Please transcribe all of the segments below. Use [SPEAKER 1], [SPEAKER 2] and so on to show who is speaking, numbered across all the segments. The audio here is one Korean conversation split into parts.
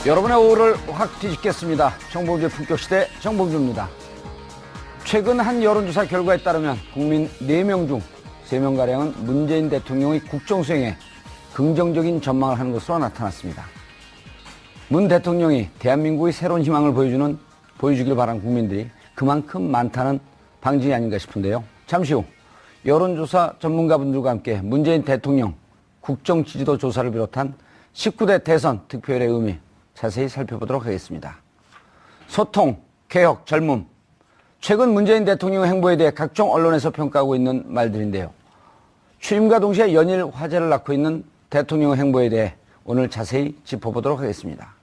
[SPEAKER 1] 여러분의 오후를 확 뒤집겠습니다. 정봉주의 품격시대 정봉주입니다. 최근 한 여론조사 결과에 따르면 국민 4명 중 3명가량은 문재인 대통령의 국정수행에 긍정적인 전망을 하는 것으로 나타났습니다. 문 대통령이 대한민국의 새로운 희망을 보여주길 바란 국민들이 그만큼 많다는 방증이 아닌가 싶은데요. 잠시 후 여론조사 전문가분들과 함께 문재인 대통령 국정 지지도 조사를 비롯한 19대 대선 득표율의 의미 자세히 살펴보도록 하겠습니다. 소통, 개혁, 젊음. 최근 문재인 대통령 행보에 대해 각종 언론에서 평가하고 있는 말들인데요. 취임과 동시에 연일 화제를 낳고 있는 대통령 행보에 대해 오늘 자세히 짚어보도록 하겠습니다.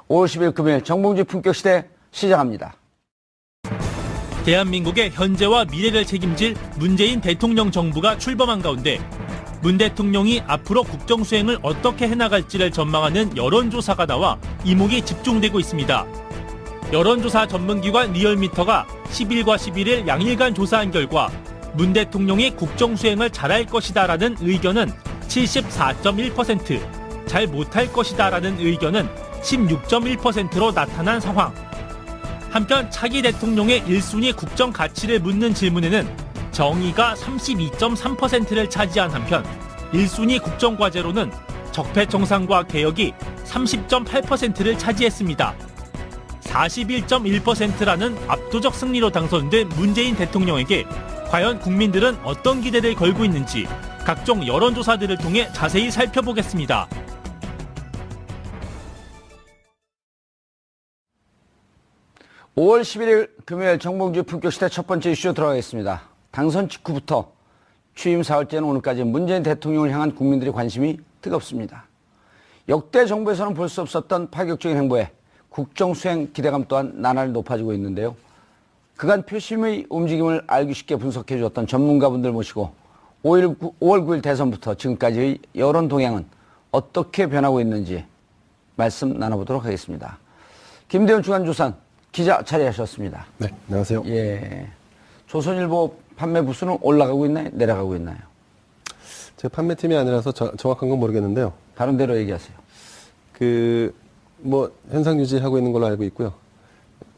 [SPEAKER 1] 5월 10일 금요일 정봉주 품격시대 시작합니다.
[SPEAKER 2] 대한민국의 현재와 미래를 책임질 문재인 대통령 정부가 출범한 가운데 문 대통령이 앞으로 국정 수행을 어떻게 해나갈지를 전망하는 여론조사가 나와 이목이 집중되고 있습니다. 여론조사 전문기관 리얼미터가 10일과 11일 양일간 조사한 결과 문 대통령이 국정 수행을 잘할 것이다라는 의견은 74.1%, 잘 못할 것이다라는 의견은 16.1%로 나타난 상황. 한편 차기 대통령의 1순위 국정 가치를 묻는 질문에는 정의가 32.3%를 차지한 한편 1순위 국정과제로는 적폐청산과 개혁이 30.8%를 차지했습니다. 41.1%라는 압도적 승리로 당선된 문재인 대통령에게 과연 국민들은 어떤 기대를 걸고 있는지 각종 여론조사들을 통해 자세히 살펴보겠습니다.
[SPEAKER 1] (5월 11일) 금요일 정봉주 품격시대 첫 번째 이슈 들어가겠습니다. 당선 직후부터 취임 4월째는 오늘까지 문재인 대통령을 향한 국민들의 관심이 뜨겁습니다. 역대 정부에서는 볼 수 없었던 파격적인 행보에 국정 수행 기대감 또한 나날이 높아지고 있는데요. 그간 표심의 움직임을 알기 쉽게 분석해 주었던 전문가분들 모시고 5월 9일 대선부터 지금까지의 여론 동향은 어떻게 변하고 있는지 말씀 나눠보도록 하겠습니다. 김대훈 주간조선 기자 자리하셨습니다.
[SPEAKER 3] 네, 안녕하세요.
[SPEAKER 1] 예, 조선일보 판매 부수는 올라가고 있나요? 내려가고 있나요?
[SPEAKER 3] 제가 판매팀이 아니라서 정확한 건 모르겠는데요.
[SPEAKER 1] 다른 데로 얘기하세요.
[SPEAKER 3] 현상 유지하고 있는 걸로 알고 있고요.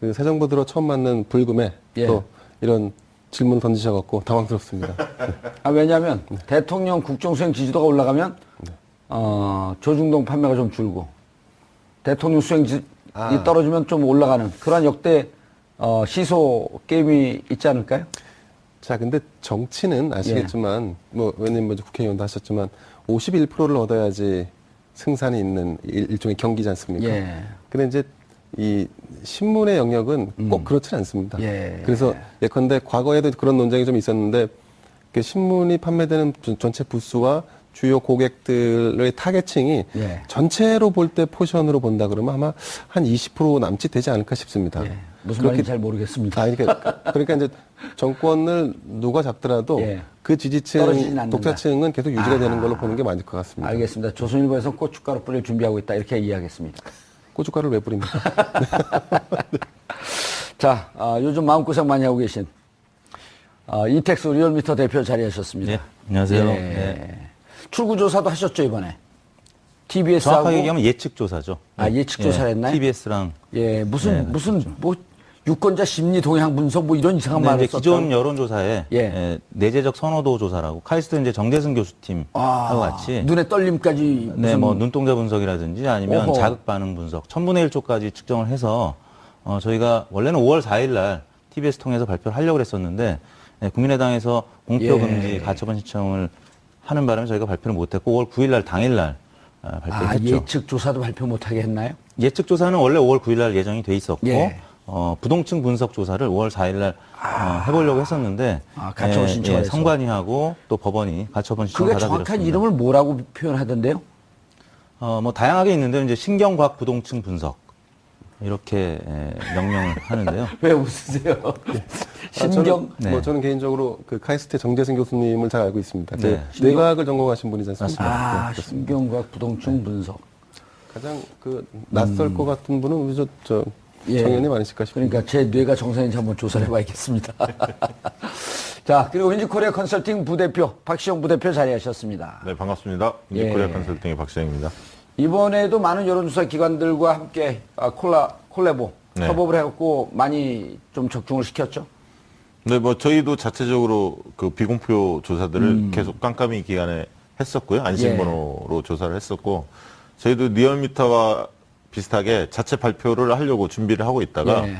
[SPEAKER 3] 새 정부 들어 처음 맞는 불금에 또 이런 질문을 던지셔갖고 당황스럽습니다.
[SPEAKER 1] 왜냐하면 대통령 국정수행 지지도가 올라가면 조중동 판매가 좀 줄고 대통령 수행이 떨어지면 좀 올라가는 그런 역대 시소 게임이 있지 않을까요?
[SPEAKER 3] 자, 근데 정치는 아시겠지만, 의원님 국회의원도 하셨지만, 51%를 얻어야지 승산이 있는 일종의 경기지 않습니까? 근데 이제 이 신문의 영역은 꼭 그렇지는 않습니다. 그래서 예컨대 과거에도 그런 논쟁이 좀 있었는데, 그 신문이 판매되는 전체 부수와 주요 고객들의 타겟층이 전체로 볼 때 포션으로 본다 그러면 아마 한 20% 남짓 되지 않을까 싶습니다.
[SPEAKER 1] 무슨 말인지 잘 모르겠습니다.
[SPEAKER 3] 그러니까 이제 정권을 누가 잡더라도 그 지지층, 독자층은 계속 유지가 되는 걸로 보는 게 맞을 것 같습니다.
[SPEAKER 1] 알겠습니다. 조선일보에서 고춧가루 뿌릴 준비하고 있다 이렇게 이해하겠습니다.
[SPEAKER 3] 고춧가루를 왜 뿌립니까?
[SPEAKER 1] 자, 요즘 마음고생 많이 하고 계신 이택수 리얼미터 대표 자리하셨습니다.
[SPEAKER 4] 네, 안녕하세요.
[SPEAKER 1] 출구조사도 하셨죠 이번에? TBS하고
[SPEAKER 4] 정확하게 얘기하면 예측조사죠.
[SPEAKER 1] 예측조사를 했나요?
[SPEAKER 4] TBS랑
[SPEAKER 1] 무슨 유권자 심리 동향 분석 이런 이상한 말을 썼다.
[SPEAKER 4] 기존 여론조사에 내재적 선호도 조사라고 카이스트 이제 정대승 교수팀하고 같이
[SPEAKER 1] 눈의 떨림까지
[SPEAKER 4] 눈동자 분석이라든지 아니면 자극 반응 분석 1000분의 1초까지 측정을 해서 저희가 원래는 5월 4일 날 TBS 통해서 발표를 하려고 했었는데 국민의당에서 공표 금지 가처분 신청을 하는 바람에 저희가 발표를 못했고 5월 9일 날 당일 날 발표를 했죠.
[SPEAKER 1] 예측조사도 발표 못하게 했나요?
[SPEAKER 4] 예측조사는 원래 5월 9일 날 예정이 돼 있었고 부동층 분석 조사를 5월 4일 날 해보려고 했었는데
[SPEAKER 1] 가처분 신청을 해서
[SPEAKER 4] 선관위하고 또 법원이 가처분 신청을
[SPEAKER 1] 그게
[SPEAKER 4] 받아들였습니다.
[SPEAKER 1] 정확한 이름을 뭐라고 표현하던데요?
[SPEAKER 4] 다양하게 있는데 이제 신경과학 부동층 분석 이렇게 명명을 하는데요.
[SPEAKER 1] 왜 웃으세요?
[SPEAKER 3] 저는 개인적으로 그 카이스트 정대승 교수님을 잘 알고 있습니다. 뇌과학을 전공하신 분이지 않습니까?
[SPEAKER 1] 신경과학 부동층 분석.
[SPEAKER 3] 가장 낯설 것 같은 분은 우리 정의원님 아니실까 싶습니다.
[SPEAKER 1] 그러니까 제 뇌가 정상인지 한번 조사를 해봐야겠습니다. 자, 그리고 윈지코리아 컨설팅 부대표 박시영 부대표 자리하셨습니다.
[SPEAKER 5] 네, 반갑습니다. 윈지코리아 컨설팅의 박시영입니다.
[SPEAKER 1] 이번에도 많은 여론조사 기관들과 함께 콜라보,
[SPEAKER 5] 네.
[SPEAKER 1] 협업을 해갖고 많이 좀 적중을 시켰죠.
[SPEAKER 5] 네, 뭐 저희도 자체적으로 그 비공표 조사들을 계속 깜깜이 기간에 했었고요. 안심번호로 조사를 했었고, 저희도 리얼미터와 비슷하게 자체 발표를 하려고 준비를 하고 있다가
[SPEAKER 1] 예.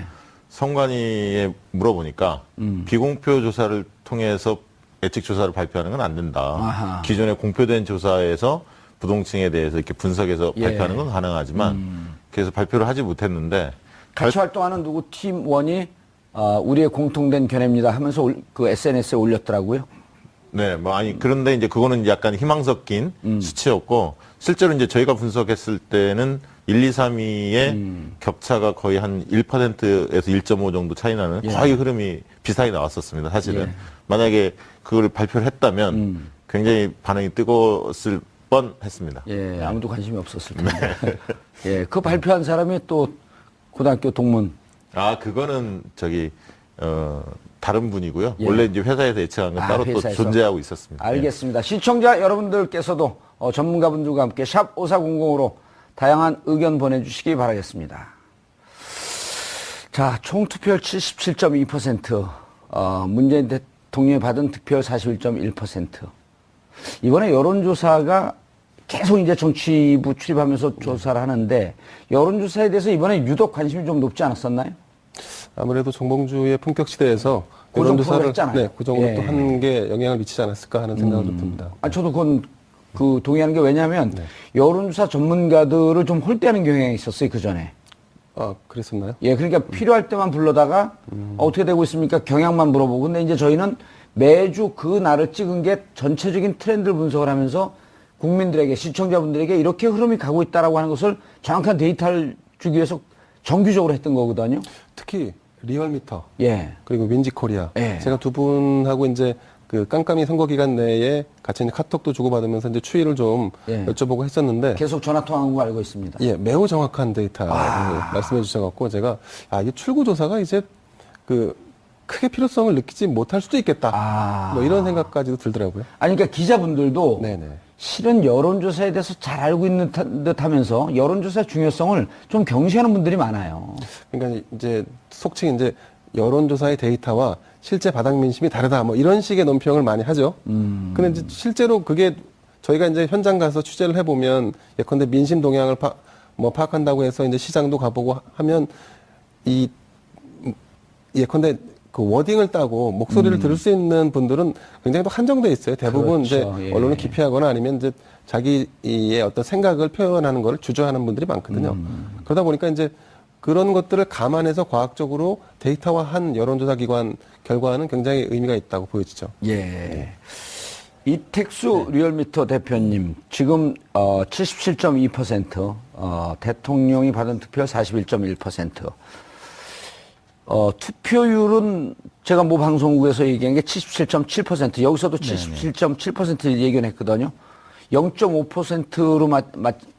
[SPEAKER 5] 선관위에 물어보니까 비공표 조사를 통해서 예측 조사를 발표하는 건 안 된다.
[SPEAKER 1] 아하.
[SPEAKER 5] 기존에 공표된 조사에서 부동층에 대해서 이렇게 분석해서
[SPEAKER 1] 예.
[SPEAKER 5] 발표하는 건 가능하지만 그래서 발표를 하지 못했는데
[SPEAKER 1] 같이 활동하는 누구 팀원이 우리의 공통된 견해입니다 하면서 그 SNS에 올렸더라고요.
[SPEAKER 5] 네, 뭐 아니 그런데 이제 그거는 약간 희망 섞인 수치였고 실제로 이제 저희가 분석했을 때는 1, 2, 3위의 겹차가 거의 한 1%에서 1.5 정도 차이 나는 거의 흐름이 비슷하게 나왔었습니다. 사실은
[SPEAKER 1] 예.
[SPEAKER 5] 만약에 그걸 발표를 했다면 굉장히 반응이 뜨거웠을 뻔했습니다.
[SPEAKER 1] 예, 아무도 관심이 없었을 텐데. 예, 그 발표한 사람이 또 고등학교 동문.
[SPEAKER 5] 아, 그거는 저기 다른 분이고요.
[SPEAKER 1] 예.
[SPEAKER 5] 원래 이제 회사에서 예측한 건 따로 또
[SPEAKER 1] 회사에서.
[SPEAKER 5] 존재하고 있었습니다.
[SPEAKER 1] 알겠습니다. 시청자 여러분들께서도 전문가분들과 함께 샵 5400으로 다양한 의견 보내주시기 바라겠습니다. 자, 총 투표율 77.2%, 문재인 대통령이 받은 득표율 41.1%. 이번에 여론조사가 계속 이제 정치부 출입하면서 조사를 하는데 여론조사에 대해서 이번에 유독 관심이 좀 높지 않았었나요?
[SPEAKER 3] 아무래도 정봉주의 품격 시대에서
[SPEAKER 1] 고정 프로를
[SPEAKER 3] 여론조사를
[SPEAKER 1] 했잖아요.
[SPEAKER 3] 네, 그 정도
[SPEAKER 1] 예.
[SPEAKER 3] 또 한 게 영향을 미치지 않았을까 하는 생각을 좀 듭니다.
[SPEAKER 1] 저도 그건 동의하는 게 왜냐하면
[SPEAKER 3] 네.
[SPEAKER 1] 여론조사 전문가들을 좀 홀대하는 경향이 있었어요, 그 전에.
[SPEAKER 3] 아, 그랬었나요?
[SPEAKER 1] 예, 그러니까 필요할 때만 불러다가 어떻게 되고 있습니까? 경향만 물어보고. 근데 이제 저희는 매주 그 날을 찍은 게 전체적인 트렌드를 분석을 하면서 국민들에게, 시청자분들에게 이렇게 흐름이 가고 있다라고 하는 것을 정확한 데이터를 주기 위해서 정규적으로 했던 거거든요.
[SPEAKER 3] 특히 리얼미터
[SPEAKER 1] 예.
[SPEAKER 3] 그리고 윈지코리아
[SPEAKER 1] 예.
[SPEAKER 3] 제가 두 분하고 이제 그 깜깜이 선거 기간 내에 같이 이제 카톡도 주고받으면서 이제 추이를 좀
[SPEAKER 1] 예.
[SPEAKER 3] 여쭤보고 했었는데
[SPEAKER 1] 계속 전화 통화한 거 알고 있습니다.
[SPEAKER 3] 예, 매우 정확한 데이터를 말씀해 주셔갖고 제가 이게 출구 조사가 이제 그 크게 필요성을 느끼지 못할 수도 있겠다. 뭐 이런 생각까지도 들더라고요.
[SPEAKER 1] 아니, 그러니까 기자분들도
[SPEAKER 3] 네네.
[SPEAKER 1] 실은 여론조사에 대해서 잘 알고 있는 듯 하면서 여론조사 중요성을 좀 경시하는 분들이 많아요.
[SPEAKER 3] 그러니까 이제 속칭 이제 여론조사의 데이터와 실제 바닥 민심이 다르다. 뭐 이런 식의 논평을 많이 하죠. 근데 이제 실제로 그게 저희가 이제 현장 가서 취재를 해보면 예컨대 민심 동향을 파악한다고 해서 이제 시장도 가보고 하면 예컨대 그 워딩을 따고 목소리를 들을 수 있는 분들은 굉장히 또 한정돼 있어요. 대부분
[SPEAKER 1] 그렇죠.
[SPEAKER 3] 이제
[SPEAKER 1] 예.
[SPEAKER 3] 언론을 기피하거나 아니면 이제 자기의 어떤 생각을 표현하는 것을 주저하는 분들이 많거든요. 그러다 보니까 이제 그런 것들을 감안해서 과학적으로 데이터화한 여론조사 기관 결과는 굉장히 의미가 있다고 보여지죠.
[SPEAKER 1] 예. 이택수 리얼미터 대표님, 지금 77.2%, 대통령이 받은 득표율 41.1%. 투표율은 제가 모 방송국에서 얘기한 게 77.7%, 여기서도 77.7% 예견했거든요. 0.5%로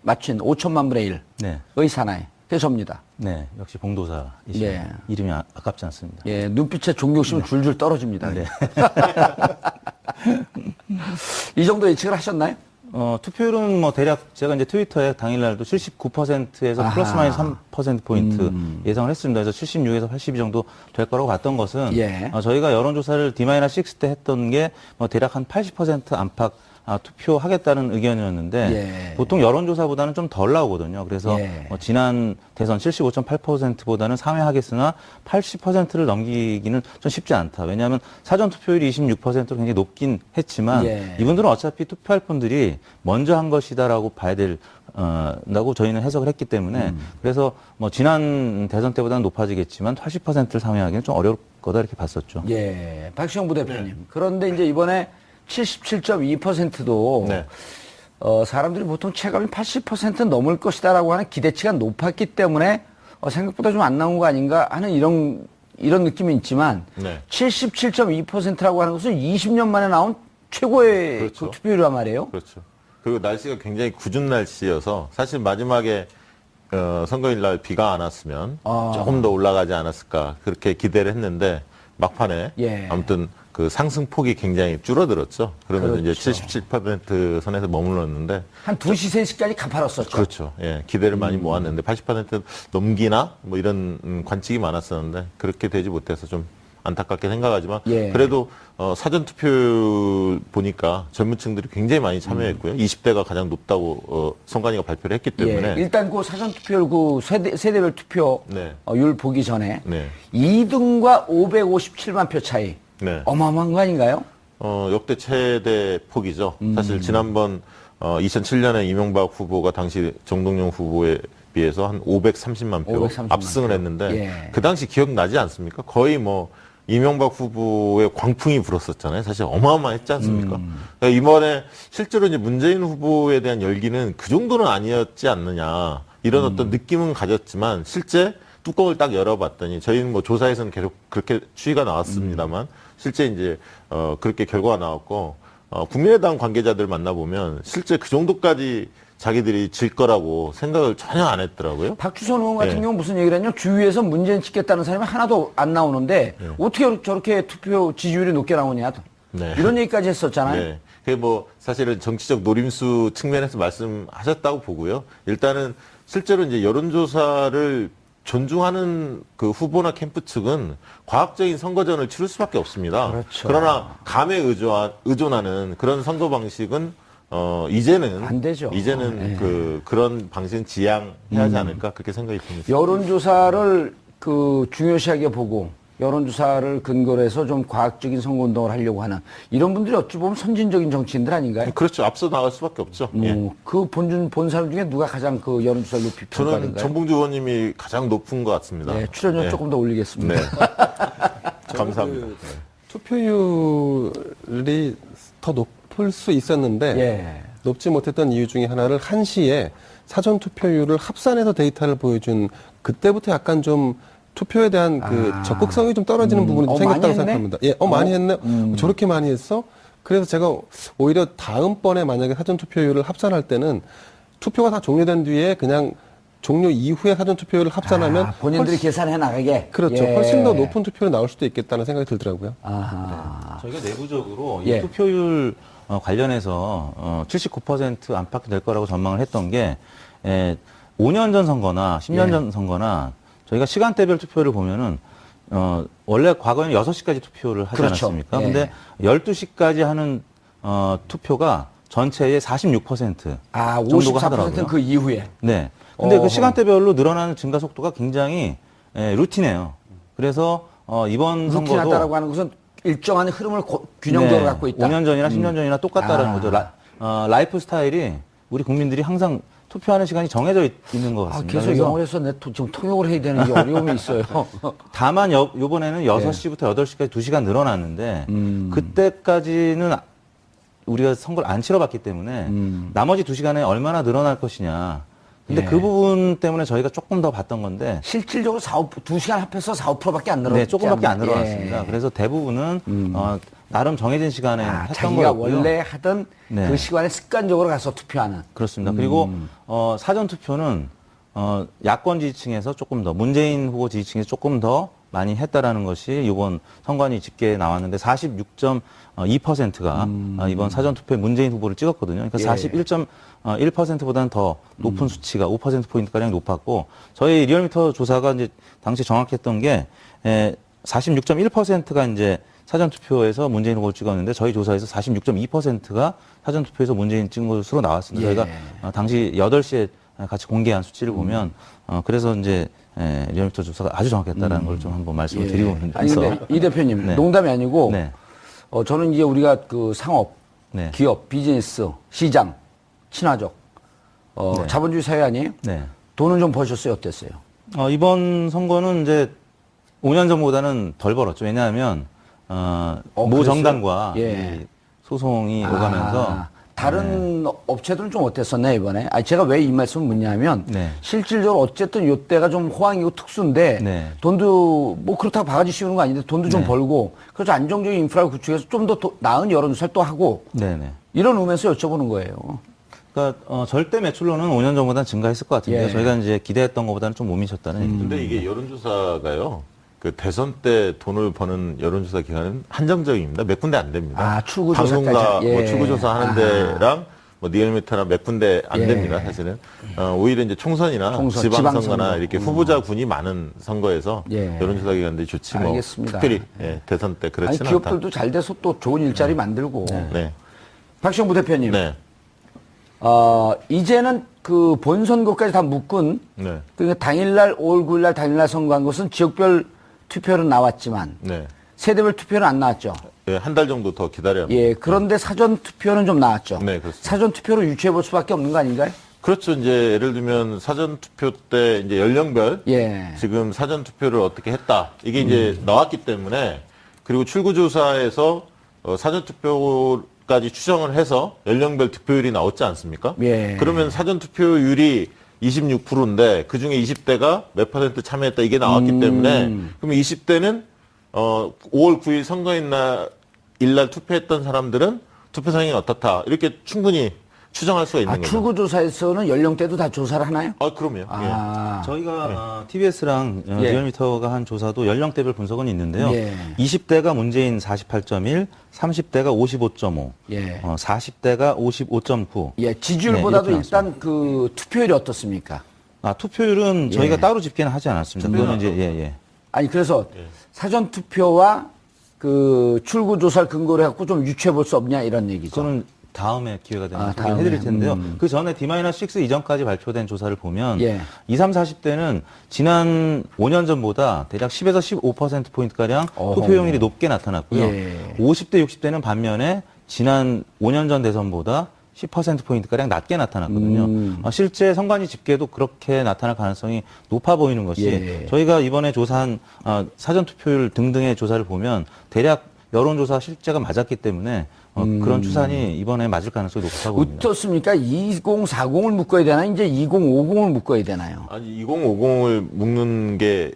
[SPEAKER 1] 맞춘 5천만 분의 1의
[SPEAKER 4] 네.
[SPEAKER 1] 사나이. 그게 접니다.
[SPEAKER 4] 네, 역시 봉도사이시죠.
[SPEAKER 1] 예.
[SPEAKER 4] 이름이 아깝지 않습니다.
[SPEAKER 1] 예, 눈빛에 존경심은 줄줄 떨어집니다.
[SPEAKER 4] 네.
[SPEAKER 1] 이 정도 예측을 하셨나요?
[SPEAKER 4] 투표율은 뭐 대략 제가 이제 트위터에 당일날도 79%에서 플러스 마이너스 3%포인트 예상을 했습니다. 그래서 76에서 82 정도 될 거라고 봤던 것은
[SPEAKER 1] 예.
[SPEAKER 4] 저희가 여론조사를 D-6 때 했던 게 뭐 대략 한 80% 안팎 투표하겠다는 의견이었는데
[SPEAKER 1] 예.
[SPEAKER 4] 보통 여론조사보다는 좀 덜 나오거든요. 그래서
[SPEAKER 1] 예.
[SPEAKER 4] 지난 대선 75.8%보다는 상회하겠으나 80%를 넘기기는 좀 쉽지 않다. 왜냐하면 사전 투표율이 26%로 굉장히 높긴 했지만
[SPEAKER 1] 예.
[SPEAKER 4] 이분들은 어차피 투표할 분들이 먼저 한 것이다라고 봐야 된다고 저희는 해석을 했기 때문에 그래서 뭐 지난 대선 때보다는 높아지겠지만 80%를 상회하기는 좀 어려울 거다 이렇게 봤었죠.
[SPEAKER 1] 예, 박시영 부대표님. 그런데 이제 이번에 77.2%도
[SPEAKER 5] 네.
[SPEAKER 1] 사람들이 보통 체감이 80% 넘을 것이다라고 하는 기대치가 높았기 때문에 생각보다 좀 안 나온 거 아닌가 하는 이런 느낌이 있지만
[SPEAKER 5] 네.
[SPEAKER 1] 77.2%라고 하는 것은 20년 만에 나온 최고의
[SPEAKER 5] 그렇죠.
[SPEAKER 1] 그 투표율이란 말이에요.
[SPEAKER 5] 그렇죠. 그리고 날씨가 굉장히 궂은 날씨여서 사실 마지막에 선거일 날 비가 안 왔으면 조금 더 올라가지 않았을까 그렇게 기대를 했는데 막판에
[SPEAKER 1] 예.
[SPEAKER 5] 아무튼 그 상승폭이 굉장히 줄어들었죠. 그러면서
[SPEAKER 1] 그렇죠.
[SPEAKER 5] 이제 77% 선에서 머물렀는데
[SPEAKER 1] 한 2시, 3시까지 가팔았었죠.
[SPEAKER 5] 그렇죠. 예, 기대를 많이 모았는데 80% 넘기나 뭐 이런 관측이 많았었는데 그렇게 되지 못해서 좀 안타깝게 생각하지만
[SPEAKER 1] 예.
[SPEAKER 5] 그래도 사전 투표 보니까 젊은 층들이 굉장히 많이 참여했고요. 20대가 가장 높다고 선관위가 발표를 했기 때문에
[SPEAKER 1] 예, 일단 그 사전 투표율 그 세대별 투표율
[SPEAKER 5] 네.
[SPEAKER 1] 보기 전에
[SPEAKER 5] 네.
[SPEAKER 1] 2등과 557만 표 차이
[SPEAKER 5] 네.
[SPEAKER 1] 어마어마한 거 아닌가요?
[SPEAKER 5] 역대 최대 폭이죠. 사실 지난번 2007년에 이명박 후보가 당시 정동영 후보에 비해서 한 530만 표
[SPEAKER 1] 530만
[SPEAKER 5] 압승을
[SPEAKER 1] 표.
[SPEAKER 5] 했는데
[SPEAKER 1] 예.
[SPEAKER 5] 그 당시 기억나지 않습니까? 거의 뭐 이명박 후보의 광풍이 불었었잖아요. 사실 어마어마했지 않습니까? 그러니까 이번에 실제로 이제 문재인 후보에 대한 열기는 그 정도는 아니었지 않느냐 이런 어떤 느낌은 가졌지만 실제 뚜껑을 딱 열어봤더니 저희는 뭐 조사에서는 계속 그렇게 추이가 나왔습니다만 실제 이제 그렇게 결과가 나왔고 국민의당 관계자들 만나보면 실제 그 정도까지 자기들이 질 거라고 생각을 전혀 안 했더라고요.
[SPEAKER 1] 박주선 의원 같은
[SPEAKER 5] 예.
[SPEAKER 1] 경우는 무슨 얘기를 했냐? 주위에서 문재인 찍겠다는 사람이 하나도 안 나오는데 어떻게 저렇게 투표 지지율이 높게 나오냐?
[SPEAKER 5] 네.
[SPEAKER 1] 이런 얘기까지 했었잖아요.
[SPEAKER 5] 네. 그게 뭐 사실은 정치적 노림수 측면에서 말씀하셨다고 보고요. 일단은 실제로 이제 여론조사를 존중하는 그 후보나 캠프 측은 과학적인 선거전을 치를 수밖에 없습니다.
[SPEAKER 1] 그렇죠.
[SPEAKER 5] 그러나 감에 의존하는 그런 선거 방식은 이제는
[SPEAKER 1] 안 되죠.
[SPEAKER 5] 이제는
[SPEAKER 1] 예.
[SPEAKER 5] 그런 방식은 지양해야 하지 않을까 그렇게 생각이 듭니다.
[SPEAKER 1] 여론조사를 그 중요시하게 보고 여론조사를 근거로 해서 좀 과학적인 선거운동을 하려고 하는 이런 분들이 어찌 보면 선진적인 정치인들 아닌가요?
[SPEAKER 5] 그렇죠. 앞서 나갈 수밖에 없죠. 예.
[SPEAKER 1] 그 본 사람 중에 누가 가장 그 여론조사를 높이
[SPEAKER 5] 저는
[SPEAKER 1] 평가하는가요?
[SPEAKER 5] 정봉주 의원님이 가장 높은 것 같습니다.
[SPEAKER 1] 네, 출연료
[SPEAKER 5] 네.
[SPEAKER 1] 조금 더 올리겠습니다.
[SPEAKER 5] 네. 감사합니다.
[SPEAKER 3] 투표율이 더 높을 수 있었는데
[SPEAKER 1] 예.
[SPEAKER 3] 높지 못했던 이유 중에 하나를 1시에 사전 투표율을 합산해서 데이터를 보여준 그때부터 약간 좀 투표에 대한 그 적극성이 좀 떨어지는 부분이
[SPEAKER 1] 많이
[SPEAKER 3] 생겼다고
[SPEAKER 1] 했네?
[SPEAKER 3] 생각합니다. 예, 많이 했네. 저렇게 많이 했어? 그래서 제가 오히려 다음번에 만약에 사전 투표율을 합산할 때는 투표가 다 종료된 뒤에 그냥 종료 이후에 사전 투표율을 합산하면
[SPEAKER 1] 본인들이 계산해 나가게.
[SPEAKER 3] 그렇죠.
[SPEAKER 1] 예.
[SPEAKER 3] 훨씬 더 높은 투표율이 나올 수도 있겠다는 생각이 들더라고요.
[SPEAKER 1] 아하.
[SPEAKER 4] 저희가 내부적으로
[SPEAKER 1] 예.
[SPEAKER 4] 이 투표율 관련해서 79% 안팎이 될 거라고 전망을 했던 게 5년 전 선거나 10년
[SPEAKER 1] 예.
[SPEAKER 4] 전 선거나 저희가 시간대별 투표를 보면은 원래 과거에는 6시까지 투표를 하지
[SPEAKER 1] 그렇죠.
[SPEAKER 4] 않았습니까?
[SPEAKER 1] 예.
[SPEAKER 4] 근데 12시까지 하는 투표가 전체의 46% 정도가 하더라고요.
[SPEAKER 1] 54%는 그 이후에.
[SPEAKER 4] 네. 근데
[SPEAKER 1] 어허.
[SPEAKER 4] 그 시간대별로 늘어나는 증가 속도가 굉장히 루틴해요. 그래서 이번 선거도
[SPEAKER 1] 루틴하다라고 하는 것은 일정한 흐름을 균형적으로 갖고 있다.
[SPEAKER 4] 5년 전이나 10년 전이나 똑같다라는 거죠. 라이프 스타일이 우리 국민들이 항상 투표하는 시간이 정해져 있는 것 같습니다.
[SPEAKER 1] 계속
[SPEAKER 4] 그래서
[SPEAKER 1] 영어를 해서 지금 통역을 해야 되는 게 어려움이 있어요.
[SPEAKER 4] 다만 요번에는 6시부터 8시까지 2시간 늘어났는데 그때까지는 우리가 선거를 안 치러봤기 때문에 나머지 2시간에 얼마나 늘어날 것이냐. 근데
[SPEAKER 1] 예.
[SPEAKER 4] 그 부분 때문에 저희가 조금 더 봤던 건데
[SPEAKER 1] 실질적으로 2시간 합해서 4~5%밖에 안 늘었죠.
[SPEAKER 4] 네, 조금밖에 안 늘어났습니다.
[SPEAKER 1] 예.
[SPEAKER 4] 그래서 대부분은 나름 정해진 시간에 했던
[SPEAKER 1] 자기가
[SPEAKER 4] 거고요.
[SPEAKER 1] 원래 하던
[SPEAKER 4] 네.
[SPEAKER 1] 그 시간에 습관적으로 가서 투표하는.
[SPEAKER 4] 그렇습니다. 그리고 사전 투표는 야권 지지층에서 조금 더 문재인 후보 지지층에서 조금 더 많이 했다라는 것이 이번 선관위 집계에 나왔는데 46.2%가 이번 사전 투표에 문재인 후보를 찍었거든요. 그러니까
[SPEAKER 1] 예.
[SPEAKER 4] 41.1%보다는 더 높은 수치가 5%포인트 가량 높았고 저희 리얼미터 조사가 이제 당시 정확했던 게 46.1%가 이제 사전 투표에서 문재인 후보를 찍었는데 저희 조사에서 46.2%가 사전 투표에서 문재인 찍은 것으로 나왔습니다.
[SPEAKER 1] 예.
[SPEAKER 4] 저희가 당시 8시에 같이 공개한 수치를 보면 그래서 이제 리얼미터 조사가 아주 정확했다라는 걸 좀 한번 말씀을 드리고 있는데.
[SPEAKER 1] 아니 근데 이 대표님
[SPEAKER 4] 네.
[SPEAKER 1] 농담이 아니고
[SPEAKER 4] 네.
[SPEAKER 1] 저는 이제 우리가 그 상업,
[SPEAKER 4] 네.
[SPEAKER 1] 기업, 비즈니스, 시장, 친화적
[SPEAKER 4] 네.
[SPEAKER 1] 자본주의 사회 아니에요?
[SPEAKER 4] 네.
[SPEAKER 1] 돈은 좀 버셨어요? 어땠어요?
[SPEAKER 4] 이번 선거는 이제 5년 전보다는 덜 벌었죠. 왜냐하면 모
[SPEAKER 1] 그랬어요?
[SPEAKER 4] 정당과
[SPEAKER 1] 예.
[SPEAKER 4] 이 소송이 오가면서
[SPEAKER 1] 다른 업체들은 좀 어땠었나 이번에? 제가 왜 이 말씀을 묻냐면
[SPEAKER 4] 네.
[SPEAKER 1] 실질적으로 어쨌든 이때가 좀 호황이고 특수인데
[SPEAKER 4] 네.
[SPEAKER 1] 돈도 뭐 그렇다고 바가지 씌우는 거 아닌데 돈도 좀
[SPEAKER 4] 네.
[SPEAKER 1] 벌고 그래서 안정적인 인프라를 구축해서 좀 더 나은 여론조사를 또 하고
[SPEAKER 4] 네네.
[SPEAKER 1] 이런 의미에서 여쭤보는 거예요.
[SPEAKER 4] 그러니까 절대 매출로는 5년 전보다는 증가했을 것 같은데요.
[SPEAKER 1] 예.
[SPEAKER 4] 저희가 이제 기대했던 것보다는 좀 못 미쳤다는 얘기죠.
[SPEAKER 5] 근데 이게 여론조사가요. 그 대선 때 돈을 버는 여론조사 기관은 한정적입니다. 몇 군데 안 됩니다.
[SPEAKER 1] 아, 출구조사까지.
[SPEAKER 5] 방송사
[SPEAKER 1] 예.
[SPEAKER 5] 뭐 출구조사 하는 데랑 뭐 리얼미터나 몇 군데 안
[SPEAKER 1] 예.
[SPEAKER 5] 됩니다. 사실은 오히려 이제 총선이나
[SPEAKER 1] 총선,
[SPEAKER 5] 지방선거나
[SPEAKER 1] 지방선거.
[SPEAKER 5] 이렇게 후보자 군이 많은 선거에서
[SPEAKER 1] 예.
[SPEAKER 5] 여론조사 기관들이 좋지 뭐
[SPEAKER 1] 알겠습니다.
[SPEAKER 5] 특별히 대선 때
[SPEAKER 1] 아니,
[SPEAKER 5] 그렇지는 않다.
[SPEAKER 1] 기업들도 잘 돼서 또 좋은 일자리 만들고.
[SPEAKER 5] 네.
[SPEAKER 1] 박시영 부대표님.
[SPEAKER 5] 네.
[SPEAKER 1] 이제는 그 본선거까지 다 묶은
[SPEAKER 5] 네.
[SPEAKER 1] 그러니까 당일날 5월 9일날 당일날 선거한 것은 지역별 투표는 나왔지만
[SPEAKER 5] 네.
[SPEAKER 1] 세대별 투표는 안 나왔죠.
[SPEAKER 5] 예, 한 달 정도 더 기다려야 합니다.
[SPEAKER 1] 예, 그런데 사전 투표는 좀 나왔죠.
[SPEAKER 5] 네, 그렇습니다.
[SPEAKER 1] 사전 투표로 유추해 볼 수밖에 없는 거 아닌가요?
[SPEAKER 5] 그렇죠. 이제 예를 들면 사전 투표 때 이제 연령별
[SPEAKER 1] 예.
[SPEAKER 5] 지금 사전 투표를 어떻게 했다. 이게 이제 나왔기 때문에 그리고 출구조사에서 사전 투표까지 추정을 해서 연령별 득표율이 나왔지 않습니까?
[SPEAKER 1] 예.
[SPEAKER 5] 그러면 사전 투표율이 26%인데 그 중에 20대가 몇 % 참여했다 이게 나왔기 때문에 그러면 20대는 5월 9일 선거인 일날 투표했던 사람들은 투표 상황이 어떻다 이렇게 충분히 추정할 수가 있는 거죠.
[SPEAKER 1] 출구조사에서는 연령대도 다 조사를 하나요?
[SPEAKER 5] 그럼요.
[SPEAKER 1] 아,
[SPEAKER 4] 저희가 TBS랑
[SPEAKER 1] 예.
[SPEAKER 4] 리얼미터가 한 조사도 연령대별 분석은 있는데요.
[SPEAKER 1] 예.
[SPEAKER 4] 20대가 문재인 48.1, 30대가 55.5,
[SPEAKER 1] 예.
[SPEAKER 4] 40대가 55.9.
[SPEAKER 1] 예, 지지율보다도
[SPEAKER 4] 네, 이렇게
[SPEAKER 1] 일단 그 투표율이 어떻습니까?
[SPEAKER 4] 투표율은 저희가
[SPEAKER 1] 예.
[SPEAKER 4] 따로 집계는 하지 않았습니다. 그거는 이제 예.
[SPEAKER 1] 아니, 그래서 사전 투표와 그 출구조사를 근거로 해갖고 좀 유추해 볼 수 없냐 이런 얘기죠.
[SPEAKER 4] 그거는 다음에 기회가 되면
[SPEAKER 1] 다음에.
[SPEAKER 4] 해드릴 텐데요. 그 전에 D-6 이전까지 발표된 조사를 보면
[SPEAKER 1] 예.
[SPEAKER 4] 20, 30, 40대는 지난 5년 전보다 대략 10에서 15%포인트가량
[SPEAKER 1] 어허.
[SPEAKER 4] 투표용률이 높게 나타났고요.
[SPEAKER 1] 예.
[SPEAKER 4] 50대, 60대는 반면에 지난 5년 전 대선보다 10%포인트가량 낮게 나타났거든요. 실제 선관위 집계도 그렇게 나타날 가능성이 높아 보이는 것이
[SPEAKER 1] 예.
[SPEAKER 4] 저희가 이번에 조사한 사전투표율 등등의 조사를 보면 대략 여론조사 실제가 맞았기 때문에 그런 추산이 이번에 맞을 가능성이 높아 보입니다.
[SPEAKER 1] 어떻습니까? 2040을 묶어야 되나? 이제 2050을 묶어야 되나요?
[SPEAKER 5] 아니 2050을 묶는 게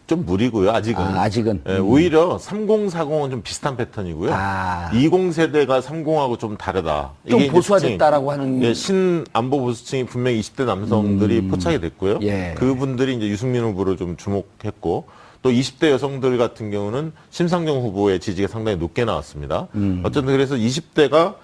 [SPEAKER 5] 좀 무리고요. 아직은.
[SPEAKER 1] 아직은.
[SPEAKER 5] 예, 오히려 3040은 좀 비슷한 패턴이고요. 20세대가 30하고 좀 다르다.
[SPEAKER 1] 좀
[SPEAKER 5] 이제
[SPEAKER 1] 보수화됐다라고 하는.
[SPEAKER 5] 예, 신안보 보수층이 분명히 20대 남성들이 포착이 됐고요.
[SPEAKER 1] 예.
[SPEAKER 5] 그분들이 이제 유승민 후보를 좀 주목했고 또 20대 여성들 같은 경우는 심상정 후보의 지지가 상당히 높게 나왔습니다. 어쨌든 그래서 20대가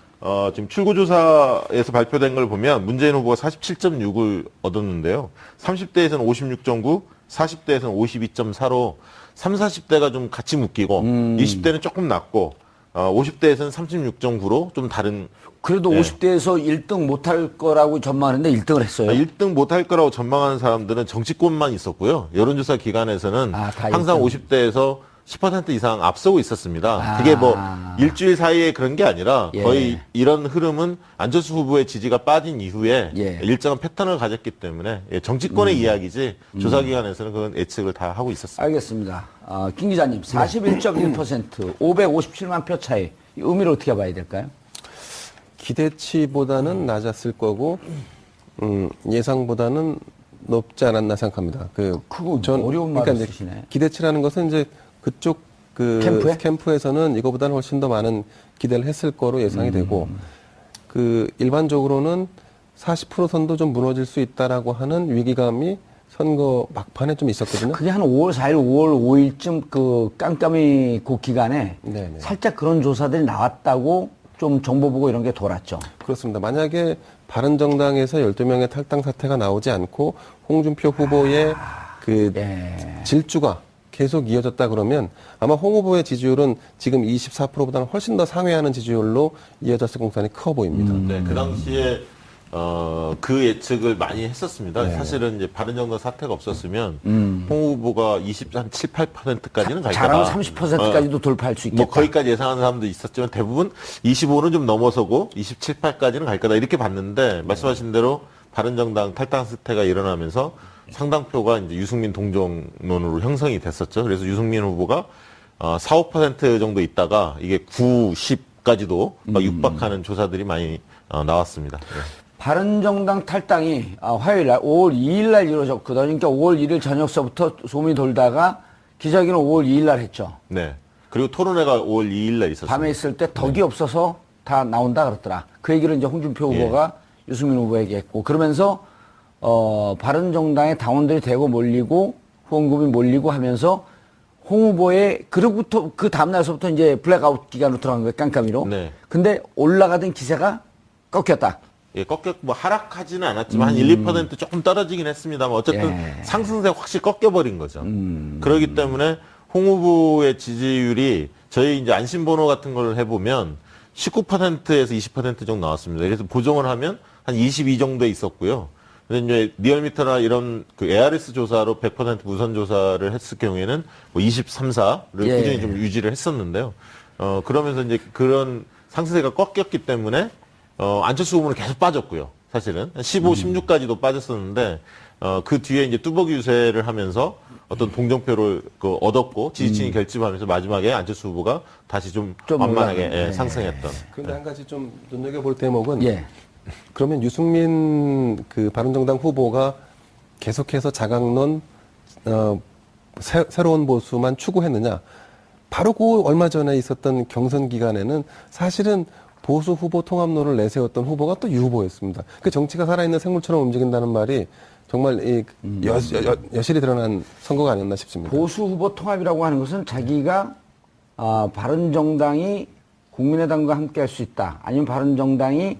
[SPEAKER 5] 지금 출구조사에서 발표된 걸 보면 문재인 후보가 47.6을 얻었는데요. 30대에서는 56.9, 40대에서는 52.4로 30, 40대가 좀 같이 묶이고 20대는 조금 낮고 50대에서는 36.9로 좀 다른.
[SPEAKER 1] 그래도
[SPEAKER 5] 예.
[SPEAKER 1] 50대에서 1등 못할 거라고 전망하는데 1등을 했어요.
[SPEAKER 5] 1등 못할 거라고 전망하는 사람들은 정치권만 있었고요. 여론조사 기관에서는
[SPEAKER 1] 다
[SPEAKER 5] 항상
[SPEAKER 1] 1등.
[SPEAKER 5] 50대에서 10% 이상 앞서고 있었습니다. 그게 뭐 일주일 사이에 그런 게 아니라
[SPEAKER 1] 예.
[SPEAKER 5] 거의 이런 흐름은 안철수 후보의 지지가 빠진 이후에
[SPEAKER 1] 예.
[SPEAKER 5] 일정한 패턴을 가졌기 때문에 정치권의 이야기지 조사기관에서는 그건 예측을 다 하고 있었습니다.
[SPEAKER 1] 알겠습니다. 김 기자님, 41.1%, 557만 표 차이. 이 의미를 어떻게 봐야 될까요?
[SPEAKER 3] 기대치보다는 낮았을 거고 예상보다는 높지 않았나 생각합니다.
[SPEAKER 1] 그거 어려운 말을
[SPEAKER 3] 이제
[SPEAKER 1] 쓰시네.
[SPEAKER 3] 기대치라는 것은 이제 그쪽 캠프에서는 이거보다는 훨씬 더 많은 기대를 했을 거로 예상이 되고 일반적으로는 40% 선도 좀 무너질 수 있다라고 하는 위기감이 선거 막판에 좀 있었거든요.
[SPEAKER 1] 그게 한 5월 4일, 5월 5일쯤 그 깜깜이 그 기간에
[SPEAKER 3] 네네.
[SPEAKER 1] 살짝 그런 조사들이 나왔다고 좀 정보 보고 이런 게 돌았죠.
[SPEAKER 3] 그렇습니다. 만약에 바른정당에서 12명의 탈당 사태가 나오지 않고 홍준표 후보의 질주가 계속 이어졌다 그러면 아마 홍 후보의 지지율은 지금 24%보다는 훨씬 더 상회하는 지지율로 이어졌을 공산이 커 보입니다.
[SPEAKER 5] 네, 그 당시에 그 예측을 많이 했었습니다. 사실은 이제 바른정당 사태가 없었으면 홍 후보가 7, 8%까지는 갈 거다.
[SPEAKER 1] 잘하면 30%까지도 돌파할 수 있겠다.
[SPEAKER 5] 뭐 거기까지 예상하는 사람도 있었지만 대부분 25는 좀 넘어서고 27, 8까지는 갈 거다 이렇게 봤는데 말씀하신 대로 바른정당 탈당 사태가 일어나면서 상당표가 이제 유승민 동정론으로 형성이 됐었죠. 그래서 유승민 후보가 4, 5% 정도 있다가 이게 9, 10까지도 막 육박하는 조사들이 많이 나왔습니다. 네.
[SPEAKER 1] 바른정당 탈당이 화요일 날 5월 2일 날 이루어졌거든요. 그러니까 5월 1일 저녁서부터 소문이 돌다가 기자회견은 5월 2일 날 했죠.
[SPEAKER 5] 네. 그리고 토론회가 5월 2일 날 있었습니다.
[SPEAKER 1] 밤에 있을 때 덕이 없어서 다 나온다 그랬더라. 그 얘기를 이제 홍준표 후보가 유승민 후보에게 했고 그러면서 바른정당의 당원들이 대거 몰리고 후원금이 몰리고 하면서 홍 후보의 그로부터 그 다음 날서부터 이제 블랙아웃 기간으로 들어간 거예요. 깜깜이로.
[SPEAKER 5] 네.
[SPEAKER 1] 근데 올라가던 기세가 꺾였다.
[SPEAKER 5] 예, 뭐 하락하지는 않았지만 한 1, 2% 조금 떨어지긴 했습니다만 어쨌든
[SPEAKER 1] 예.
[SPEAKER 5] 상승세 확실히 꺾여버린 거죠. 그렇기 때문에 홍 후보의 지지율이 저희 이제 안심번호 같은 걸 해보면 19%에서 20% 정도 나왔습니다. 그래서 보정을 하면 한 22 정도에 있었고요. 근데 이제 리얼미터나 이런 그 ARS 조사로 100% 무선 조사를 했을 경우에는 뭐 23, 4를
[SPEAKER 1] 예.
[SPEAKER 5] 꾸준히 좀 유지를 했었는데요. 그러면서 이제 그런 상승세가 꺾였기 때문에 안철수 후보는 계속 빠졌고요. 사실은 15, 16까지도 빠졌었는데 그 뒤에 이제 뚜벅이 유세를 하면서 어떤 동정표를 얻었고 지지층이 결집하면서 마지막에 안철수 후보가 다시 좀 완만하게
[SPEAKER 1] 올라가네.
[SPEAKER 5] 상승했던.
[SPEAKER 3] 그런데 한 가지 좀 눈여겨볼 대목은
[SPEAKER 1] 예.
[SPEAKER 3] 그러면 유승민 그 바른정당 후보가 계속해서 자강론 새로운 보수만 추구했느냐? 바로 그 얼마 전에 있었던 경선 기간에는 사실은 보수 후보 통합론을 내세웠던 후보가 또 유 후보였습니다. 그 정치가 살아있는 생물처럼 움직인다는 말이 정말 여실히 드러난 선거가 아니었나 싶습니다.
[SPEAKER 1] 보수 후보 통합이라고 하는 것은 자기가 바른정당이 국민의당과 함께 할 수 있다. 아니면 바른정당이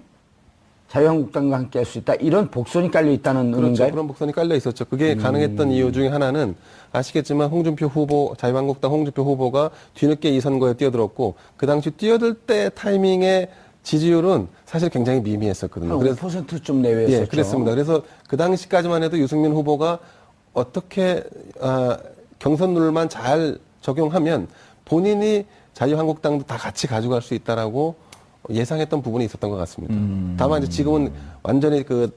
[SPEAKER 1] 자유한국당과 함께 할 수 있다. 이런 복선이 깔려 있다는
[SPEAKER 3] 그렇죠.
[SPEAKER 1] 의미인가요?
[SPEAKER 3] 그런 복선이 깔려 있었죠. 그게 가능했던 이유 중에 하나는 아시겠지만 홍준표 후보, 자유한국당 홍준표 후보가 뒤늦게 이 선거에 뛰어들었고 그 당시 뛰어들 때 타이밍의 지지율은 사실 굉장히 미미했었거든요.
[SPEAKER 1] 한 5%좀 내외였었죠.
[SPEAKER 3] 예, 그랬습니다. 그래서 그 당시까지만 해도 유승민 후보가 어떻게 경선 룰만 잘 적용하면 본인이 자유한국당도 다 같이 가져갈 수 있다라고 예상했던 부분이 있었던 것 같습니다. 다만 이제 지금은 완전히 그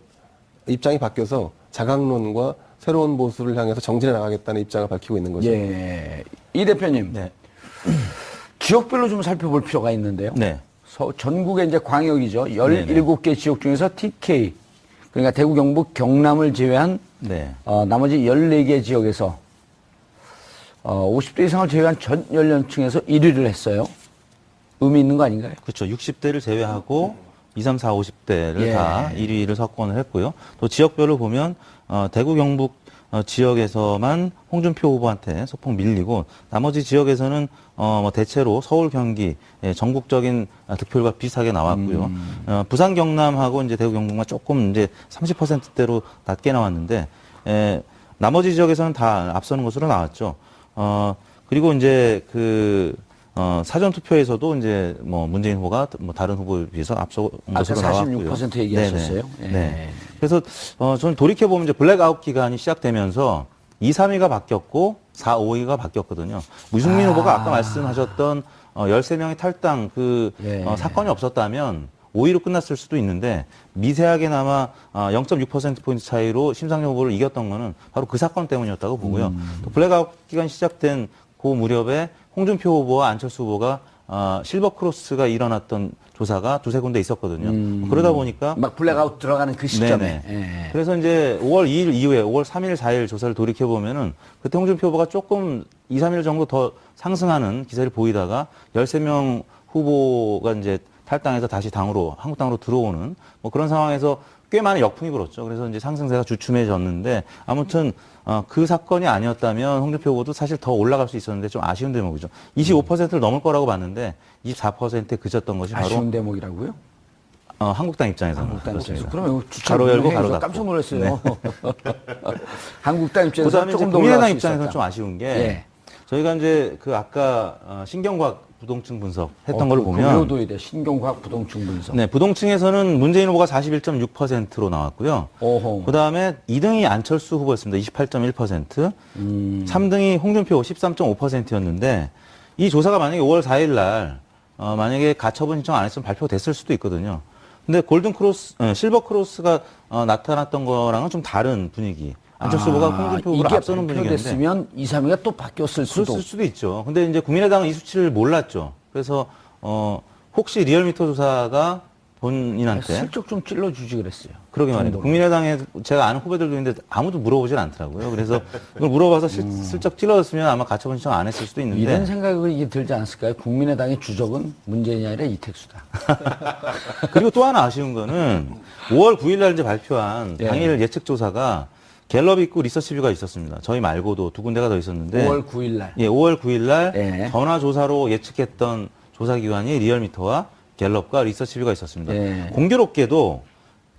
[SPEAKER 3] 입장이 바뀌어서 자강론과 새로운 보수를 향해서 정진해 나가겠다는 입장을 밝히고 있는 거죠.
[SPEAKER 1] 예. 이 대표님.
[SPEAKER 4] 네.
[SPEAKER 1] 지역별로 좀 살펴볼 필요가 있는데요.
[SPEAKER 4] 네.
[SPEAKER 1] 전국에 이제 광역이죠. 17개 지역 중에서 TK, 그러니까 대구, 경북, 경남을 제외한
[SPEAKER 4] 네.
[SPEAKER 1] 나머지 14개 지역에서 50대 이상을 제외한 전 연령층에서 1위를 했어요. 의미 있는 거 아닌가요?
[SPEAKER 4] 그렇죠. 60대를 제외하고 2, 3, 4, 50대를
[SPEAKER 1] 예.
[SPEAKER 4] 다 1위를 석권을 했고요. 또 지역별로 보면 대구, 경북 지역에서만 홍준표 후보한테 소폭 밀리고 나머지 지역에서는 뭐 대체로 서울, 경기 전국적인 득표율과 비슷하게 나왔고요. 부산, 경남하고 이제 대구, 경북만 조금 이제 30%대로 낮게 나왔는데 나머지 지역에서는 다 앞서는 것으로 나왔죠. 그리고 이제 사전 투표에서도 이제 뭐 문재인 후보가 뭐 다른 후보에 비해서 앞서온 것으로 나왔고요.
[SPEAKER 1] 46% 얘기하셨어요.
[SPEAKER 4] 네네.
[SPEAKER 1] 예.
[SPEAKER 4] 네. 그래서 저는 돌이켜 보면 이제 블랙아웃 기간이 시작되면서 2, 3위가 바뀌었고 4, 5위가 바뀌었거든요. 유승민 후보가 아까 말씀하셨던 13명의 탈당
[SPEAKER 1] 예.
[SPEAKER 4] 사건이 없었다면 5위로 끝났을 수도 있는데 미세하게나마 0.6%포인트 차이로 심상정 후보를 이겼던 거는 바로 그 사건 때문이었다고 보고요. 또 블랙아웃 기간이 시작된 그 무렵에 홍준표 후보와 안철수 후보가 실버 크로스가 일어났던 조사가 두세 군데 있었거든요. 그러다 보니까
[SPEAKER 1] 막 블랙아웃 들어가는 그 시점에.
[SPEAKER 4] 예. 그래서 이제 5월 2일 이후에 5월 3일, 4일 조사를 돌이켜 보면은 그때 홍준표 후보가 조금 2, 3일 정도 더 상승하는 기세를 보이다가 13명 후보가 이제 탈당해서 다시 한국당으로 들어오는 뭐 그런 상황에서 꽤 많은 역풍이 불었죠. 그래서 이제 상승세가 주춤해졌는데 아무튼 그 사건이 아니었다면 홍준표 후보도 사실 더 올라갈 수 있었는데 좀 아쉬운 대목이죠. 25%를 넘을 거라고 봤는데 24%에 그쳤던 것이 바로
[SPEAKER 1] 아쉬운 대목이라고요?
[SPEAKER 4] 한국당 입장에서는
[SPEAKER 1] 한국당 입장에서.
[SPEAKER 4] 그렇습니다.
[SPEAKER 1] 그러면
[SPEAKER 4] 가로 열고 가로 닫고.
[SPEAKER 1] 깜짝 놀랐어요. 한국당 입장에서
[SPEAKER 4] 그다음에
[SPEAKER 1] 조금
[SPEAKER 4] 이제
[SPEAKER 1] 더
[SPEAKER 4] 국민의당
[SPEAKER 1] 올라갈 수
[SPEAKER 4] 입장에서는
[SPEAKER 1] 있었다.
[SPEAKER 4] 좀 아쉬운 게
[SPEAKER 1] 예.
[SPEAKER 4] 저희가 이제 아까 신경과학 부동층 분석했던 걸 보면
[SPEAKER 1] 외워둬야 돼. 신경과학 부동층 분석.
[SPEAKER 4] 네, 부동층에서는 문재인 후보가 41.6%로 나왔고요.
[SPEAKER 1] 오호.
[SPEAKER 4] 그다음에 2등이 안철수 후보였습니다. 28.1%. 3등이 홍준표 13.5%였는데 이 조사가 만약에 5월 4일 날 만약에 가처분 신청 안 했으면 발표됐을 수도 있거든요. 근데 실버 크로스가 나타났던 거랑은 좀 다른 분위기. 안철수 후보가 홍준표 후보를 앞서는 분위기인데.
[SPEAKER 1] 이게 발표됐으면 2, 3위가 또 바뀌었을 수도.
[SPEAKER 4] 그랬을 수도 있죠. 근데 이제 국민의당은 이 수치를 몰랐죠. 그래서 혹시 리얼미터 조사가 본인한테
[SPEAKER 1] 슬쩍 좀 찔러주지 그랬어요.
[SPEAKER 4] 그러게 말입니다. 국민의당에 제가 아는 후배들도 있는데 아무도 물어보질 않더라고요. 그래서 그걸 물어봐서 슬쩍 찔러줬으면 아마 가처분 신청 안 했을 수도 있는데.
[SPEAKER 1] 이런 생각이 이게 들지 않았을까요? 국민의당의 주적은 문재인이 아니라 이택수다.
[SPEAKER 4] 그리고 또 하나 아쉬운 거는 5월 9일 날 이제 발표한
[SPEAKER 1] 예.
[SPEAKER 4] 당일 예측 조사가 갤럽이 있고 리서치뷰가 있었습니다. 저희 말고도 두 군데가 더 있었는데
[SPEAKER 1] 5월 9일 날.
[SPEAKER 4] 예, 5월 9일 날
[SPEAKER 1] 예.
[SPEAKER 4] 전화조사로 예측했던 조사기관이 리얼미터와 갤럽과 리서치뷰가 있었습니다.
[SPEAKER 1] 예.
[SPEAKER 4] 공교롭게도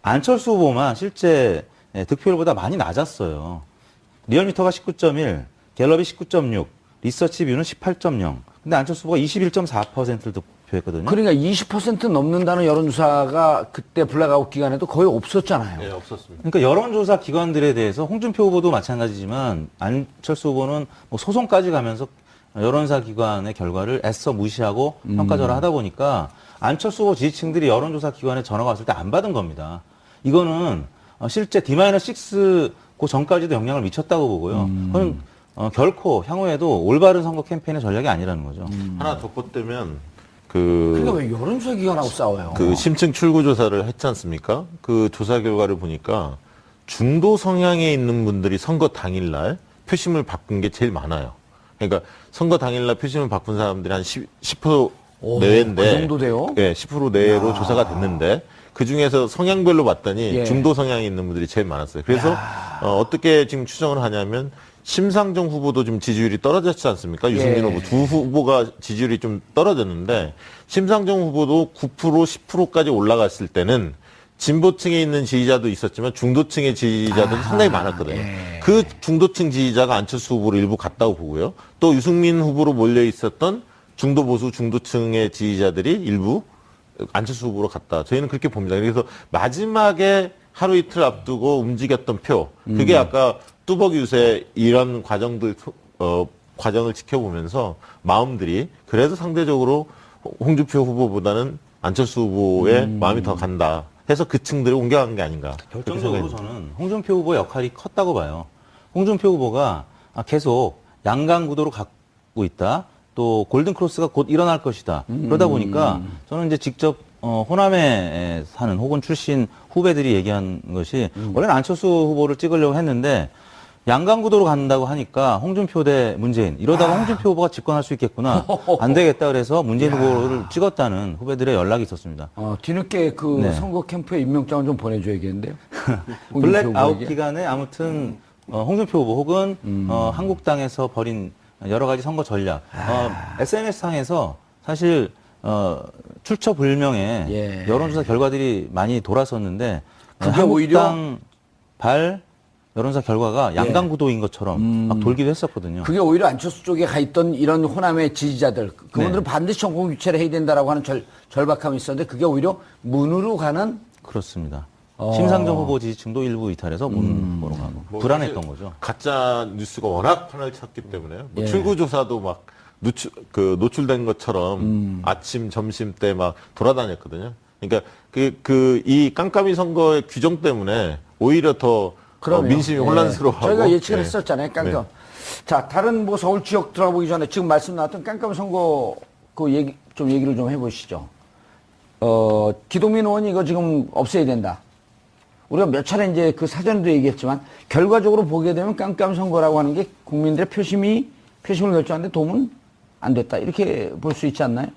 [SPEAKER 4] 안철수 후보만 실제 득표율보다 많이 낮았어요. 리얼미터가 19.1, 갤럽이 19.6, 리서치뷰는 18.0. 근데 안철수 후보가 21.4%를 득표했거든요.
[SPEAKER 1] 그러니까 20% 넘는다는 여론조사가 그때 블랙아웃 기간에도 거의 없었잖아요.
[SPEAKER 5] 네, 없었습니다.
[SPEAKER 4] 그러니까 여론조사 기관들에 대해서 홍준표 후보도 마찬가지지만 안철수 후보는 뭐 소송까지 가면서 여론조사 기관의 결과를 애써 무시하고 평가절하 하다 보니까 안철수 후보 지지층들이 여론조사 기관에 전화가 왔을 때 안 받은 겁니다. 이거는 실제 D-6 그 전까지도 영향을 미쳤다고 보고요. 그건 결코 향후에도 올바른 선거 캠페인의 전략이 아니라는 거죠.
[SPEAKER 5] 하나 덧붙이면
[SPEAKER 1] 그러니까 왜 여론조사 기관하고 싸워요?
[SPEAKER 5] 그 심층 출구 조사를 했지 않습니까? 그 조사 결과를 보니까 중도 성향에 있는 분들이 선거 당일날 표심을 바꾼 게 제일 많아요. 그러니까 선거 당일날 표심을 바꾼 사람들이 한 10% 내외인데,
[SPEAKER 1] 그 정도 돼요?
[SPEAKER 5] 네, 10% 내외로 조사가 됐는데 그 중에서 성향별로 봤더니
[SPEAKER 1] 예.
[SPEAKER 5] 중도 성향에 있는 분들이 제일 많았어요. 그래서 어떻게 지금 추정을 하냐면 심상정 후보도 좀 지지율이 떨어졌지 않습니까? 유승민
[SPEAKER 1] 예.
[SPEAKER 5] 후보 두 후보가 지지율이 좀 떨어졌는데 심상정 후보도 9% 10%까지 올라갔을 때는 진보층에 있는 지지자도 있었지만 중도층의 지지자들이 상당히 많았거든요.
[SPEAKER 1] 예.
[SPEAKER 5] 그 중도층 지지자가 안철수 후보를 일부 갔다고 보고요. 또 유승민 후보로 몰려 있었던 중도 보수 중도층의 지지자들이 일부 안철수 후보로 갔다. 저희는 그렇게 봅니다. 그래서 마지막에 하루 이틀 앞두고 움직였던 표, 그게 아까 뚜벅 유세 이런 과정들 과정을 지켜보면서 마음들이 그래도 상대적으로 홍준표 후보보다는 안철수 후보의 마음이 더 간다 해서 그 층들을 옮겨간 게 아닌가.
[SPEAKER 4] 결정적으로 저는 홍준표 후보 역할이 컸다고 봐요. 홍준표 후보가 계속 양강 구도로 가고 있다. 또 골든 크로스가 곧 일어날 것이다. 그러다 보니까 저는 이제 직접 호남에 사는 혹은 출신 후배들이 얘기한 것이 원래는 안철수 후보를 찍으려고 했는데 양강 구도로 간다고 하니까 홍준표 대 문재인 이러다가 홍준표 후보가 집권할 수 있겠구나. 안 되겠다 그래서 문재인 후보를 찍었다는 후배들의 연락이 있었습니다.
[SPEAKER 1] 뒤늦게 그
[SPEAKER 4] 네.
[SPEAKER 1] 선거 캠프에 임명장을 좀 보내줘야겠는데요.
[SPEAKER 4] 블랙아웃 기간에 아무튼 홍준표 후보 혹은 한국당에서 벌인 여러 가지 선거 전략, SNS상에서 사실 출처 불명의
[SPEAKER 1] 예.
[SPEAKER 4] 여론조사 결과들이 많이 돌았었는데
[SPEAKER 1] 그게 오히려
[SPEAKER 4] 한국당 발 여론조사 결과가 양강 구도인 것처럼 막 돌기도 했었거든요.
[SPEAKER 1] 그게 오히려 안철수 쪽에 가 있던 이런 호남의 지지자들 그분들은
[SPEAKER 4] 네.
[SPEAKER 1] 반드시 정권 교체를 해야 된다라고 하는 절박함이 있었는데 그게 오히려 문으로 가는
[SPEAKER 4] 그렇습니다. 심상정 후보 지지층도 일부 이탈해서 문으로 가고 불안했던 거죠.
[SPEAKER 5] 가짜 뉴스가 워낙 판을 찼기 때문에 뭐
[SPEAKER 1] 예.
[SPEAKER 5] 출구 조사도 막 노출된 것처럼 아침 점심 때 막 돌아다녔거든요. 그러니까 이 깜깜이 선거의 규정 때문에 오히려 더
[SPEAKER 1] 그러면
[SPEAKER 5] 민심이 혼란스러워하고
[SPEAKER 1] 저희가 예측을
[SPEAKER 5] 예.
[SPEAKER 1] 했었잖아요. 깜깜.
[SPEAKER 5] 네.
[SPEAKER 1] 자, 다른 뭐 서울 지역 들어보기 전에 지금 말씀 나왔던 깜깜 선거 그 얘기를 좀 해보시죠. 기동민 의원이 이거 지금 없애야 된다. 우리가 몇 차례 이제 그 사전에도 얘기했지만 결과적으로 보게 되면 깜깜 선거라고 하는 게 국민들의 표심을 결정하는데 도움은 안 됐다. 이렇게 볼 수 있지 않나요?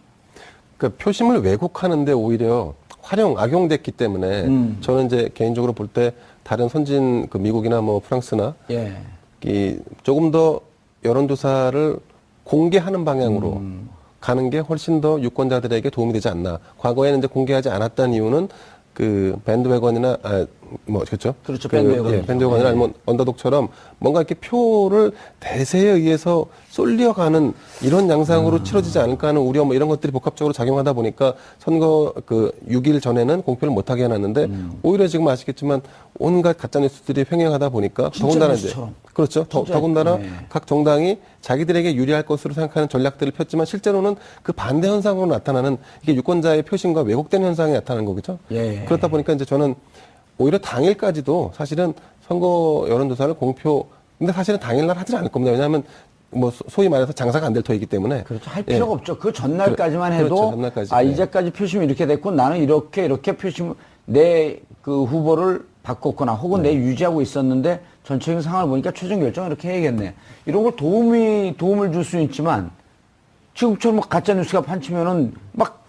[SPEAKER 3] 그러니까 표심을 왜곡하는데 오히려 악용됐기 때문에 저는 이제 개인적으로 볼 때 다른 선진 그 미국이나 뭐 프랑스나
[SPEAKER 1] 예.
[SPEAKER 3] 이 조금 더 여론조사를 공개하는 방향으로 가는 게 훨씬 더 유권자들에게 도움이 되지 않나. 과거에는 이제 공개하지 않았다는 이유는 그 밴드웨건이나 그렇죠.
[SPEAKER 1] 그렇죠. 밴드웨건.
[SPEAKER 3] 밴드웨건이나 아니면 언더독처럼 뭔가 이렇게 표를 대세에 의해서 쏠려가는 이런 양상으로 치러지지 않을까 하는 우려 뭐 이런 것들이 복합적으로 작용하다 보니까 선거 그 6일 전에는 공표를 못 하게 해놨는데 오히려 지금 아시겠지만 온갖 가짜 뉴스들이 횡행하다 보니까 더군다나 이제
[SPEAKER 1] 뉴스처럼.
[SPEAKER 3] 그렇죠. 더군다나
[SPEAKER 1] 네.
[SPEAKER 3] 각 정당이 자기들에게 유리할 것으로 생각하는 전략들을 폈지만 실제로는 그 반대 현상으로 나타나는 이게 유권자의 표심과 왜곡된 현상이 나타나는 거겠죠.
[SPEAKER 1] 예.
[SPEAKER 3] 그렇다 보니까 이제 저는 오히려 당일까지도 사실은 선거 여론조사를 근데 사실은 당일날 하지는 않을 겁니다. 왜냐하면 뭐 소위 말해서 장사가 안 될 터이기 때문에.
[SPEAKER 1] 그렇죠. 할 필요가 없죠. 그 전날까지만 해도
[SPEAKER 3] 그렇죠. 전날까지.
[SPEAKER 1] 아
[SPEAKER 3] 네.
[SPEAKER 1] 이제까지 표심이 이렇게 됐고 나는 이렇게 표심 내 그 후보를 바꿨거나 혹은 내 유지하고 있었는데 전체적인 상황을 보니까 최종 결정을 이렇게 해야겠네. 이런 걸 도움을 줄 수는 있지만 지금처럼 가짜 뉴스가 판치면은 막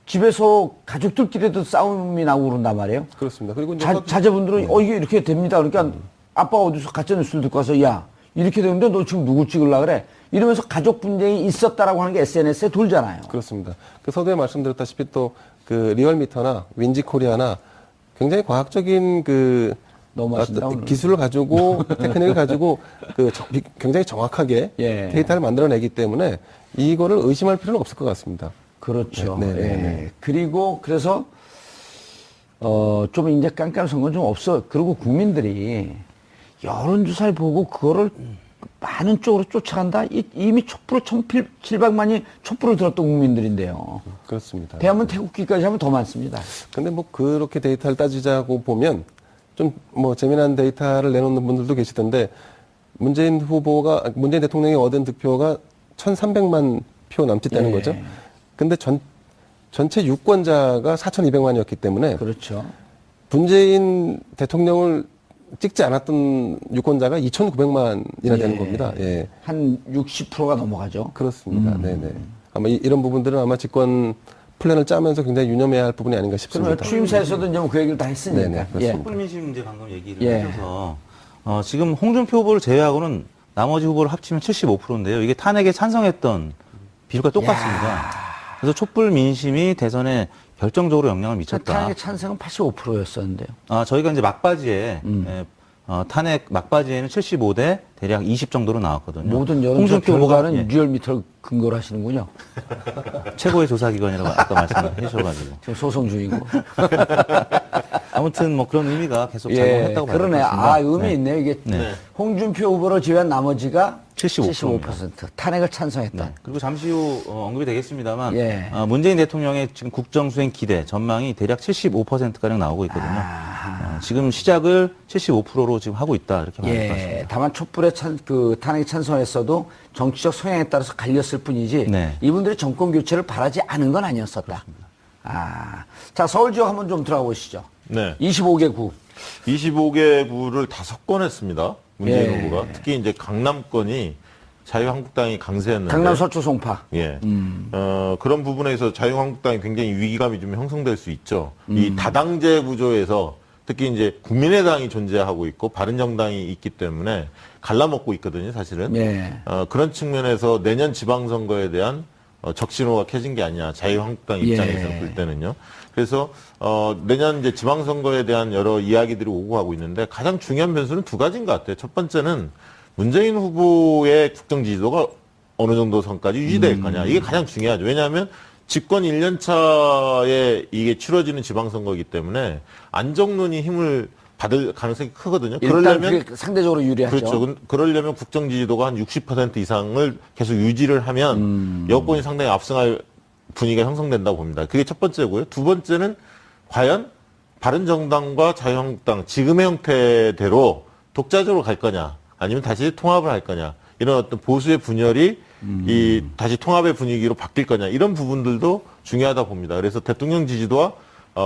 [SPEAKER 1] 집에서 가족들끼리도 싸움이 나고 그런단 말이에요.
[SPEAKER 3] 그렇습니다. 그리고 이제
[SPEAKER 1] 자제분들은 이게 이렇게 됩니다. 그러니까 아빠가 어디서 가짜뉴스를 듣고 와서 야 이렇게 되는데 너 지금 누구 찍으려고 그래? 이러면서 가족 분쟁이 있었다라고 하는 게 SNS에 돌잖아요.
[SPEAKER 3] 그렇습니다. 그 서두에 말씀드렸다시피 또 그 리얼미터나 윈지코리아나 굉장히 과학적인 그
[SPEAKER 1] 너무 하신다,
[SPEAKER 3] 어떤
[SPEAKER 1] 오늘.
[SPEAKER 3] 기술을 가지고 테크닉을 가지고 굉장히 정확하게
[SPEAKER 1] 예.
[SPEAKER 3] 데이터를 만들어내기 때문에 이거를 의심할 필요는 없을 것 같습니다.
[SPEAKER 1] 그렇죠.
[SPEAKER 3] 네, 네, 네,
[SPEAKER 1] 예.
[SPEAKER 3] 네.
[SPEAKER 1] 그리고 그래서 좀 이제 깜깜한 건 좀 없어. 그리고 국민들이 여론조사를 보고 그거를 많은 쪽으로 쫓아간다. 이미 촛불을 1,700만이 촛불을 들었던 국민들인데요.
[SPEAKER 3] 그렇습니다.
[SPEAKER 1] 대한민국 태국기까지 하면 더 많습니다.
[SPEAKER 3] 근데 뭐 그렇게 데이터를 따지자고 보면 좀 뭐 재미난 데이터를 내놓는 분들도 계시던데 문재인 대통령이 얻은 득표가 1,300만 표 남짓되는
[SPEAKER 1] 예.
[SPEAKER 3] 거죠. 근데 전체 유권자가 4,200만이었기 때문에
[SPEAKER 1] 그렇죠.
[SPEAKER 3] 문재인 대통령을 찍지 않았던 유권자가 2,900만이나 되는
[SPEAKER 1] 예.
[SPEAKER 3] 겁니다. 예.
[SPEAKER 1] 한 60%가 넘어가죠.
[SPEAKER 3] 그렇습니다. 네네. 아마 이런 부분들은 아마 집권 플랜을 짜면서 굉장히 유념해야 할 부분이 아닌가
[SPEAKER 1] 그러면
[SPEAKER 3] 싶습니다.
[SPEAKER 1] 취임사에서도 이제 그 얘기를 다 했으니까.
[SPEAKER 3] 네네, 그렇습니다.
[SPEAKER 4] 촛불 민심 문제 방금 얘기를
[SPEAKER 1] 예.
[SPEAKER 4] 하셔서 지금 홍준표 후보를 제외하고는 나머지 후보를 합치면 75%인데요. 이게 탄핵에 찬성했던 비율과 똑같습니다. 그래서 촛불 민심이 대선에 결정적으로 영향을 미쳤다.
[SPEAKER 1] 탄핵의 찬성은 85%였었는데요.
[SPEAKER 4] 저희가 이제 막바지에 탄핵 막바지에는 75대 대략 20 정도로 나왔거든요.
[SPEAKER 1] 모든 여론조사
[SPEAKER 4] 홍준표 후보가
[SPEAKER 1] 결과는 리얼미터를 근거로 하시는군요.
[SPEAKER 4] 최고의 조사기관이라고 아까 말씀해 주셔가지고.
[SPEAKER 1] 지금 소송 중이고.
[SPEAKER 4] 아무튼 뭐 그런 의미가 계속 작용했다고 봐야
[SPEAKER 1] 그러네.
[SPEAKER 4] 되겠습니다.
[SPEAKER 1] 의미
[SPEAKER 4] 네.
[SPEAKER 1] 있네요. 이게
[SPEAKER 4] 네.
[SPEAKER 1] 홍준표 후보로 제외한 나머지가
[SPEAKER 4] 75%.
[SPEAKER 1] 75%. 탄핵을 찬성했다.
[SPEAKER 4] 네. 그리고 잠시 후 언급이 되겠습니다만
[SPEAKER 1] 예.
[SPEAKER 4] 문재인 대통령의 지금 국정수행 기대 전망이 대략 75%가량 나오고 있거든요. 지금 시작을 75%로 지금 하고 있다 이렇게 봐야 될 것 같습니다.
[SPEAKER 1] 다만 촛불에 탄핵에 찬성했어도 정치적 성향에 따라서 갈렸을 뿐이지
[SPEAKER 4] 네.
[SPEAKER 1] 이분들이 정권 교체를 바라지 않은 건 아니었었다. 자, 서울 지역 한번 좀 들어가 보시죠.
[SPEAKER 5] 네.
[SPEAKER 1] 25개 구.
[SPEAKER 5] 25개 구를 다 석권했습니다. 문재인
[SPEAKER 1] 예.
[SPEAKER 5] 후보가. 특히 이제 강남권이 자유한국당이 강세였는데.
[SPEAKER 1] 강남 서초 송파.
[SPEAKER 5] 예. 그런 부분에서 자유한국당이 굉장히 위기감이 좀 형성될 수 있죠. 이 다당제 구조에서 특히 이제 국민의당이 존재하고 있고 바른정당이 있기 때문에 갈라먹고 있거든요, 사실은.
[SPEAKER 1] 예.
[SPEAKER 5] 그런 측면에서 내년 지방선거에 대한 적신호가 켜진 게 아니냐. 자유한국당 입장에서
[SPEAKER 1] 예.
[SPEAKER 5] 볼 때는요. 그래서 내년 이제 지방선거에 대한 여러 이야기들이 오고 가고 있는데 가장 중요한 변수는 두 가지인 것 같아요. 첫 번째는 문재인 후보의 국정 지지도가 어느 정도 선까지 유지될 거냐. 이게 가장 중요하죠. 왜냐하면 집권 1년 차에 이게 치러지는 지방선거이기 때문에 안정론이 힘을 받을 가능성이 크거든요.
[SPEAKER 1] 일단
[SPEAKER 5] 그러려면
[SPEAKER 1] 그게 상대적으로 유리하죠.
[SPEAKER 5] 그렇죠. 그러려면 국정 지지도가 한 60% 이상을 계속 유지를 하면 여권이 상당히 압승할 분위기가 형성된다고 봅니다. 그게 첫 번째고요. 두 번째는 과연 바른정당과 자유한국당 지금의 형태대로 독자적으로 갈 거냐 아니면 다시 통합을 할 거냐 이런 어떤 보수의 분열이 이 다시 통합의 분위기로 바뀔 거냐 이런 부분들도 중요하다 봅니다. 그래서 대통령 지지도와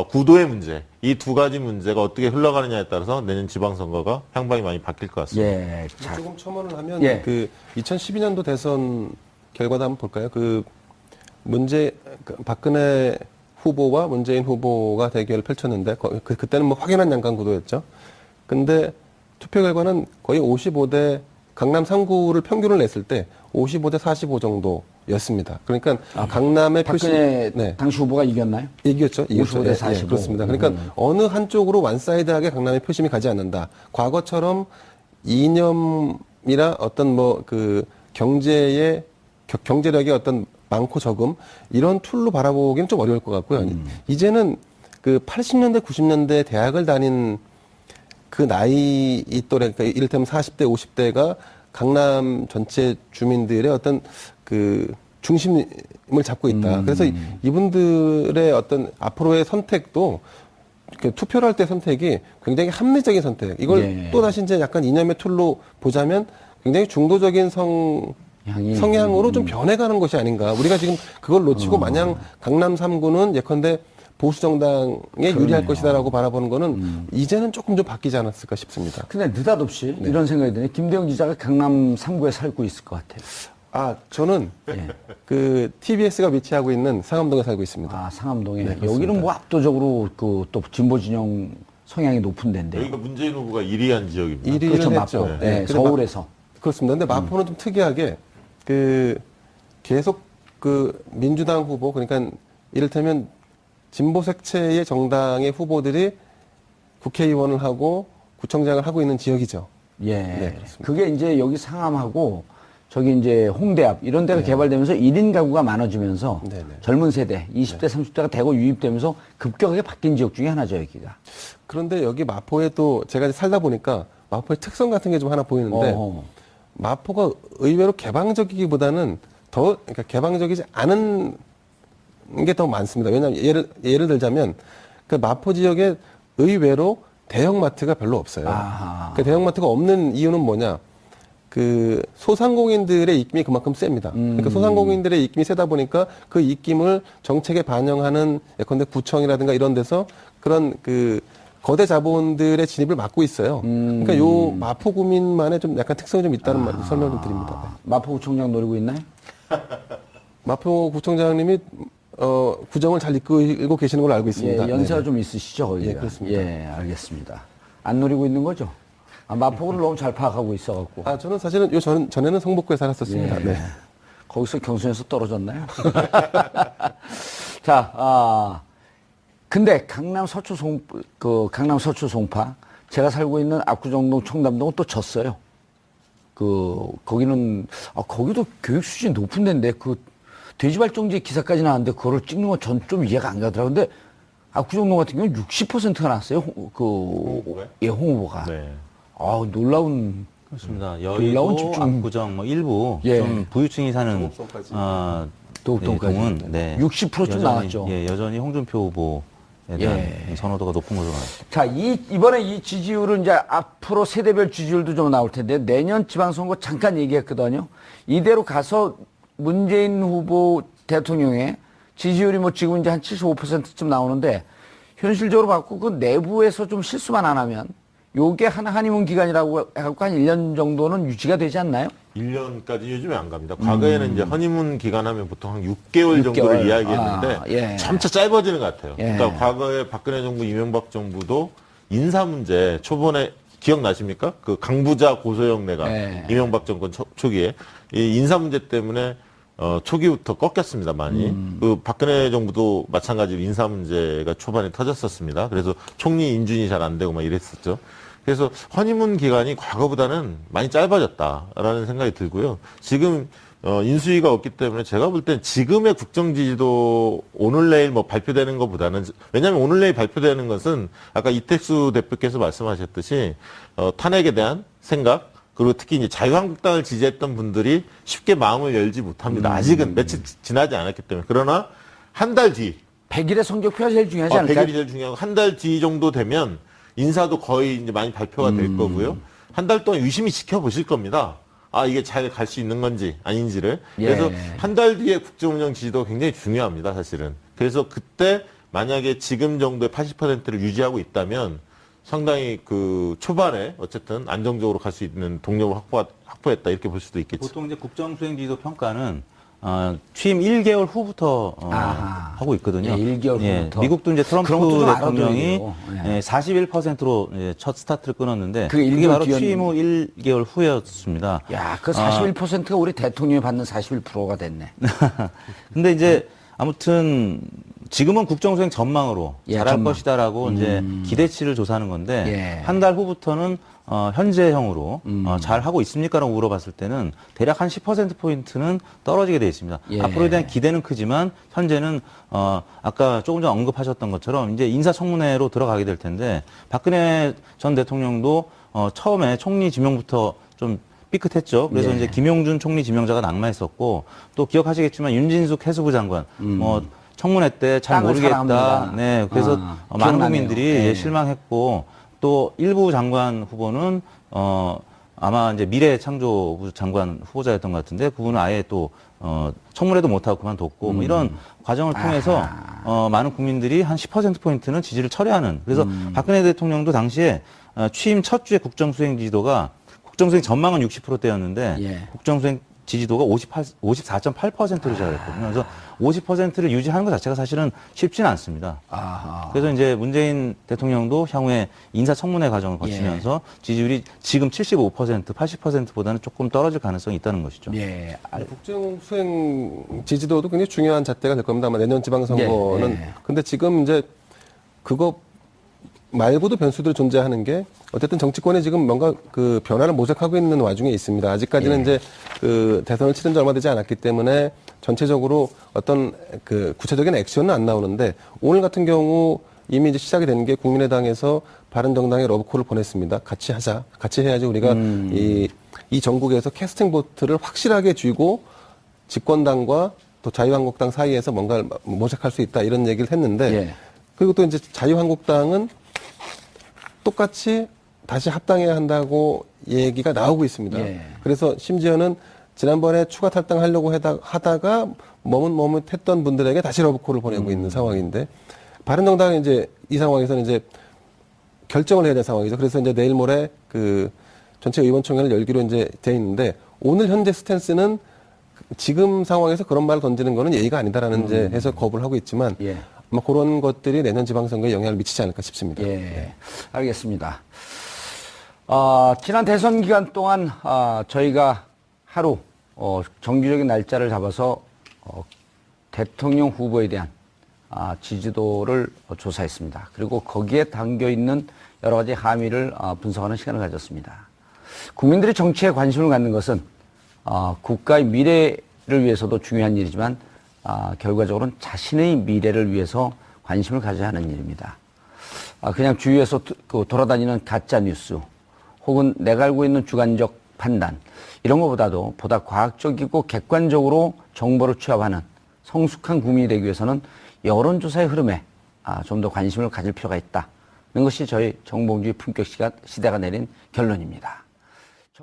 [SPEAKER 5] 구도의 문제 이 두 가지 문제가 어떻게 흘러가느냐에 따라서 내년 지방선거가 향방이 많이 바뀔 것 같습니다.
[SPEAKER 1] 예. 자,
[SPEAKER 3] 조금 첨언을 하면
[SPEAKER 1] 예.
[SPEAKER 3] 그 2012년도 대선 결과도 한번 볼까요? 박근혜 후보와 문재인 후보가 대결을 펼쳤는데 그때는 뭐 확연한 양강 구도였죠. 근데 투표 결과는 거의 55대 강남 3구를 평균을 냈을 때 55대 45 정도였습니다. 그러니까 강남의 표심
[SPEAKER 1] 박근혜 당시 후보가 이겼나요?
[SPEAKER 3] 이겼죠.
[SPEAKER 1] 55대 45.
[SPEAKER 3] 그렇습니다. 그러니까 어느 한쪽으로 완사이드하게 강남의 표심이 가지 않는다. 과거처럼 이념이나 어떤 경제의 경제력의 어떤 많고 적음 이런 툴로 바라보기는 좀 어려울 것 같고요. 이제는 그 80년대 90년대 대학을 다닌 그 나이 이 또래 그러니까 이를테면 40대 50대가 강남 전체 주민들의 어떤 그 중심을 잡고 있다. 그래서 이분들의 어떤 앞으로의 선택도 투표를 할 때 선택이 굉장히 합리적인 선택. 이걸 또 다시 이제 약간 이념의 툴로 보자면 굉장히 중도적인 성향으로 좀 변해가는 것이 아닌가. 우리가 지금 그걸 놓치고 마냥 강남 3구는 예컨대 보수 정당에 유리할 것이다라고 바라보는 거는 이제는 조금 좀 바뀌지 않았을까 싶습니다.
[SPEAKER 1] 근데 느닷없이 이런 생각이 드네. 김대영 기자가 강남 3구에 살고 있을 것 같아요.
[SPEAKER 3] 저는 그 TBS가 위치하고 있는 상암동에 살고 있습니다.
[SPEAKER 1] 상암동에.
[SPEAKER 3] 네, 그렇습니다.
[SPEAKER 1] 여기는 뭐 압도적으로 또 진보 진영 성향이 높은 데인데요.
[SPEAKER 5] 여기가 문재인 후보가 1위 한 지역입니다.
[SPEAKER 3] 1위를
[SPEAKER 1] 그렇죠,
[SPEAKER 3] 했죠.
[SPEAKER 1] 마포. 네, 서울에서.
[SPEAKER 3] 그렇습니다. 근데 마포는 좀 특이하게 계속 민주당 후보, 그러니까 이를테면 진보 색채의 정당의 후보들이 국회의원을 하고 구청장을 하고 있는 지역이죠.
[SPEAKER 1] 예.
[SPEAKER 3] 네, 그렇습니다.
[SPEAKER 1] 그게 이제 여기 상암하고 저기 이제 홍대 앞 이런 데가 개발되면서 1인 가구가 많아지면서
[SPEAKER 3] 네, 네.
[SPEAKER 1] 젊은 세대 20대, 30대가 대거 유입되면서 급격하게 바뀐 지역 중에 하나죠, 여기가.
[SPEAKER 3] 그런데 여기 마포에 또 제가 이제 살다 보니까 마포의 특성 같은 게 좀 하나 보이는데 마포가 의외로 개방적이기보다는 그러니까 개방적이지 않은 게 더 많습니다. 왜냐하면 예를 들자면 그 마포 지역에 의외로 대형마트가 별로 없어요. 그 대형마트가 없는 이유는 뭐냐? 그 소상공인들의 입김이 그만큼 셉니다. 그러니까 소상공인들의 입김이 세다 보니까 그 입김을 정책에 반영하는 예컨대 구청이라든가 이런 데서 그런 그 거대 자본들의 진입을 막고 있어요. 그러니까 요 마포구민만의 좀 약간 특성이 좀 있다는 설명 좀 드립니다. 네.
[SPEAKER 1] 마포구청장 노리고 있나요?
[SPEAKER 3] 마포구청장님이 구정을 잘 이끌고 계시는 걸로 알고 있습니다.
[SPEAKER 1] 예, 연세가
[SPEAKER 3] 네.
[SPEAKER 1] 좀 있으시죠, 거기가.
[SPEAKER 3] 예, 그렇습니다.
[SPEAKER 1] 예, 알겠습니다. 안 노리고 있는 거죠? 마포구를 너무 잘 파악하고 있어갖고.
[SPEAKER 3] 저는 사실은 전에는 성북구에 살았었습니다.
[SPEAKER 1] 예.
[SPEAKER 3] 네.
[SPEAKER 1] 거기서 경선에서 떨어졌나요? 자, 근데 강남 서초 송파, 제가 살고 있는 압구정동 청담동은 또 졌어요. 거기는, 거기도 교육 수준이 높은 데인데, 돼지발정제 기사까지 나왔는데, 그거를 찍는 건 전 좀 이해가 안 가더라고요. 근데, 압구정동 같은 경우는 60%가 나왔어요.
[SPEAKER 5] 홍보가요?
[SPEAKER 1] 예, 홍보가.
[SPEAKER 5] 네.
[SPEAKER 1] 놀라운.
[SPEAKER 4] 그렇습니다.
[SPEAKER 1] 놀라운
[SPEAKER 4] 여의도,
[SPEAKER 1] 집중.
[SPEAKER 4] 압구정, 일부
[SPEAKER 1] 예.
[SPEAKER 4] 좀 부유층이 사는
[SPEAKER 1] 도읍동까지.
[SPEAKER 4] 동은
[SPEAKER 1] 60%좀 나왔죠.
[SPEAKER 4] 예, 여전히 홍준표 후보에 대한 선호도가 높은 것으로 나왔습니다.
[SPEAKER 1] 자, 이번에 이 지지율은 이제 앞으로 세대별 지지율도 좀 나올 텐데, 내년 지방선거 잠깐 얘기했거든요. 이대로 가서 문재인 후보 대통령의 지지율이 지금 이제 한 75%쯤 나오는데, 현실적으로 봤고, 그 내부에서 좀 실수만 안 하면, 요게 한의문 기간이라고 해갖고 한 1년 정도는 유지가 되지 않나요?
[SPEAKER 5] 1년까지 요즘에 안 갑니다. 과거에는 이제 허니문 기간 하면 보통 한 6개월 정도를 이야기했는데 점차 짧아지는 것 같아요. 그러니까 과거에 박근혜 정부, 이명박 정부도 인사 문제 초반에 기억나십니까? 그 강부자 고소영 내가 이명박 정권 초기에 이 인사 문제 때문에 초기부터 꺾였습니다, 많이. 그 박근혜 정부도 마찬가지로 인사 문제가 초반에 터졌었습니다. 그래서 총리 인준이 잘 안 되고 막 이랬었죠. 그래서 허니문 기간이 과거보다는 많이 짧아졌다라는 생각이 들고요. 지금 인수위가 없기 때문에 제가 볼 땐 지금의 국정 지지도 오늘 내일 발표되는 것보다는, 왜냐하면 오늘 내일 발표되는 것은 아까 이택수 대표께서 말씀하셨듯이 탄핵에 대한 생각, 그리고 특히 이제 자유한국당을 지지했던 분들이 쉽게 마음을 열지 못합니다. 아직은 며칠 지나지 않았기 때문에. 그러나 한 달 뒤.
[SPEAKER 1] 100일의 성적표가 제일 중요하지 않을까요?
[SPEAKER 5] 100일이 제일 중요하고 한 달 뒤 정도 되면 인사도 거의 이제 많이 발표가 될 거고요. 한 달 동안 유심히 지켜보실 겁니다. 이게 잘 갈 수 있는 건지 아닌지를. 그래서 한 달 뒤에 국정운영 지지도 굉장히 중요합니다, 사실은. 그래서 그때 만약에 지금 정도의 80%를 유지하고 있다면 상당히 초반에 어쨌든 안정적으로 갈 수 있는 동력을 확보했다 이렇게 볼 수도 있겠죠.
[SPEAKER 4] 보통 이제 국정수행지도 평가는 취임 1개월 후부터 하고 있거든요.
[SPEAKER 1] 1개월 후부터.
[SPEAKER 4] 미국도 이제 트럼프
[SPEAKER 1] 그런 것도 좀
[SPEAKER 4] 대통령이
[SPEAKER 1] 알아둬야
[SPEAKER 4] 41%로 첫 스타트를 끊었는데
[SPEAKER 1] 그게
[SPEAKER 4] 그게 바로
[SPEAKER 1] 1개월
[SPEAKER 4] 취임 후 1개월 후였습니다.
[SPEAKER 1] 야, 그 41%가 우리 대통령이 받는 41%가 됐네.
[SPEAKER 4] 근데 이제 아무튼 지금은 국정수행 전망으로 잘할
[SPEAKER 1] 전망.
[SPEAKER 4] 것이다라고 이제 기대치를 조사하는 건데
[SPEAKER 1] 예.
[SPEAKER 4] 한 달 후부터는 현재형으로 잘 하고 있습니까라고 물어봤을 때는 대략 한 10%포인트는 떨어지게 되어 있습니다. 앞으로에 대한 기대는 크지만 현재는 아까 조금 전 언급하셨던 것처럼 이제 인사청문회로 들어가게 될 텐데 박근혜 전 대통령도 처음에 총리 지명부터 좀 삐끗했죠. 그래서 이제 김용준 총리 지명자가 낙마했었고 또 기억하시겠지만 윤진숙 해수부 장관 청문회 때 잘 모르겠다.
[SPEAKER 1] 사랑합니다.
[SPEAKER 4] 네, 그래서 많은
[SPEAKER 1] 기억나네요.
[SPEAKER 4] 국민들이 실망했고 또 일부 장관 후보는 아마 이제 미래창조부 장관 후보자였던 것 같은데 그분은 아예 또 청문회도 못하고 그만뒀고 뭐 이런 과정을 통해서 많은 국민들이 한 10%포인트는 지지를 철회하는. 그래서 박근혜 대통령도 당시에 취임 첫 주에 국정수행 지지도가 국정수행 전망은 60%대였는데 국정수행 지지도가 54.8%를 자랑했거든요. 그래서 50%를 유지하는 것 자체가 사실은 쉽지는 않습니다.
[SPEAKER 1] 아하.
[SPEAKER 4] 그래서 이제 문재인 대통령도 향후에 인사청문회 과정을 거치면서 지지율이 지금 75%, 80%보다는 조금 떨어질 가능성이 있다는 것이죠.
[SPEAKER 1] 예.
[SPEAKER 3] 국정 수행 지지도도 굉장히 중요한 잣대가 될 겁니다. 아마 내년 지방선거는.
[SPEAKER 1] 예.
[SPEAKER 3] 근데 지금 이제 그거 말고도 변수들이 존재하는 게 어쨌든 정치권이 지금 뭔가 그 변화를 모색하고 있는 와중에 있습니다. 아직까지는 이제 그 대선을 치른 지 얼마 되지 않았기 때문에 전체적으로 어떤 그 구체적인 액션은 안 나오는데 오늘 같은 경우 이미 이제 시작이 된 게 국민의당에서 바른정당에 러브콜을 보냈습니다. 같이 하자. 같이 해야지 우리가 이 전국에서 캐스팅 보트를 확실하게 쥐고 집권당과 또 자유한국당 사이에서 뭔가를 모색할 수 있다 이런 얘기를 했는데
[SPEAKER 1] 예.
[SPEAKER 3] 그리고 또 이제 자유한국당은 똑같이 다시 합당해야 한다고 얘기가 나오고 있습니다.
[SPEAKER 1] 예.
[SPEAKER 3] 그래서 심지어는 지난번에 추가 탈당하려고 하다가 머뭇머뭇했던 분들에게 다시 러브콜을 보내고 있는 상황인데 바른정당은 이제 이 상황에서는 이제 결정을 해야 될 상황이죠. 그래서 이제 내일 모레 그 전체 의원총회를 열기로 이제 돼 있는데 오늘 현재 스탠스는 지금 상황에서 그런 말을 던지는 거는 예의가 아니다라는 이제 해서 거부를 하고 있지만
[SPEAKER 1] 예.
[SPEAKER 3] 아마 그런 것들이 내년 지방선거에 영향을 미치지 않을까 싶습니다.
[SPEAKER 1] 예. 알겠습니다. 지난 대선 기간 동안 저희가 하루 정기적인 날짜를 잡아서 대통령 후보에 대한 지지도를 조사했습니다. 그리고 거기에 담겨 있는 여러 가지 함의를 분석하는 시간을 가졌습니다. 국민들이 정치에 관심을 갖는 것은 국가의 미래를 위해서도 중요한 일이지만 결과적으로는 자신의 미래를 위해서 관심을 가져야 하는 일입니다. 그냥 주위에서 돌아다니는 가짜 뉴스 혹은 내가 알고 있는 주관적 판단 이런 것보다도 보다 과학적이고 객관적으로 정보를 취합하는 성숙한 국민이 되기 위해서는 여론조사의 흐름에 좀 더 관심을 가질 필요가 있다는 것이 저희 정봉주의 품격 시대가 내린 결론입니다.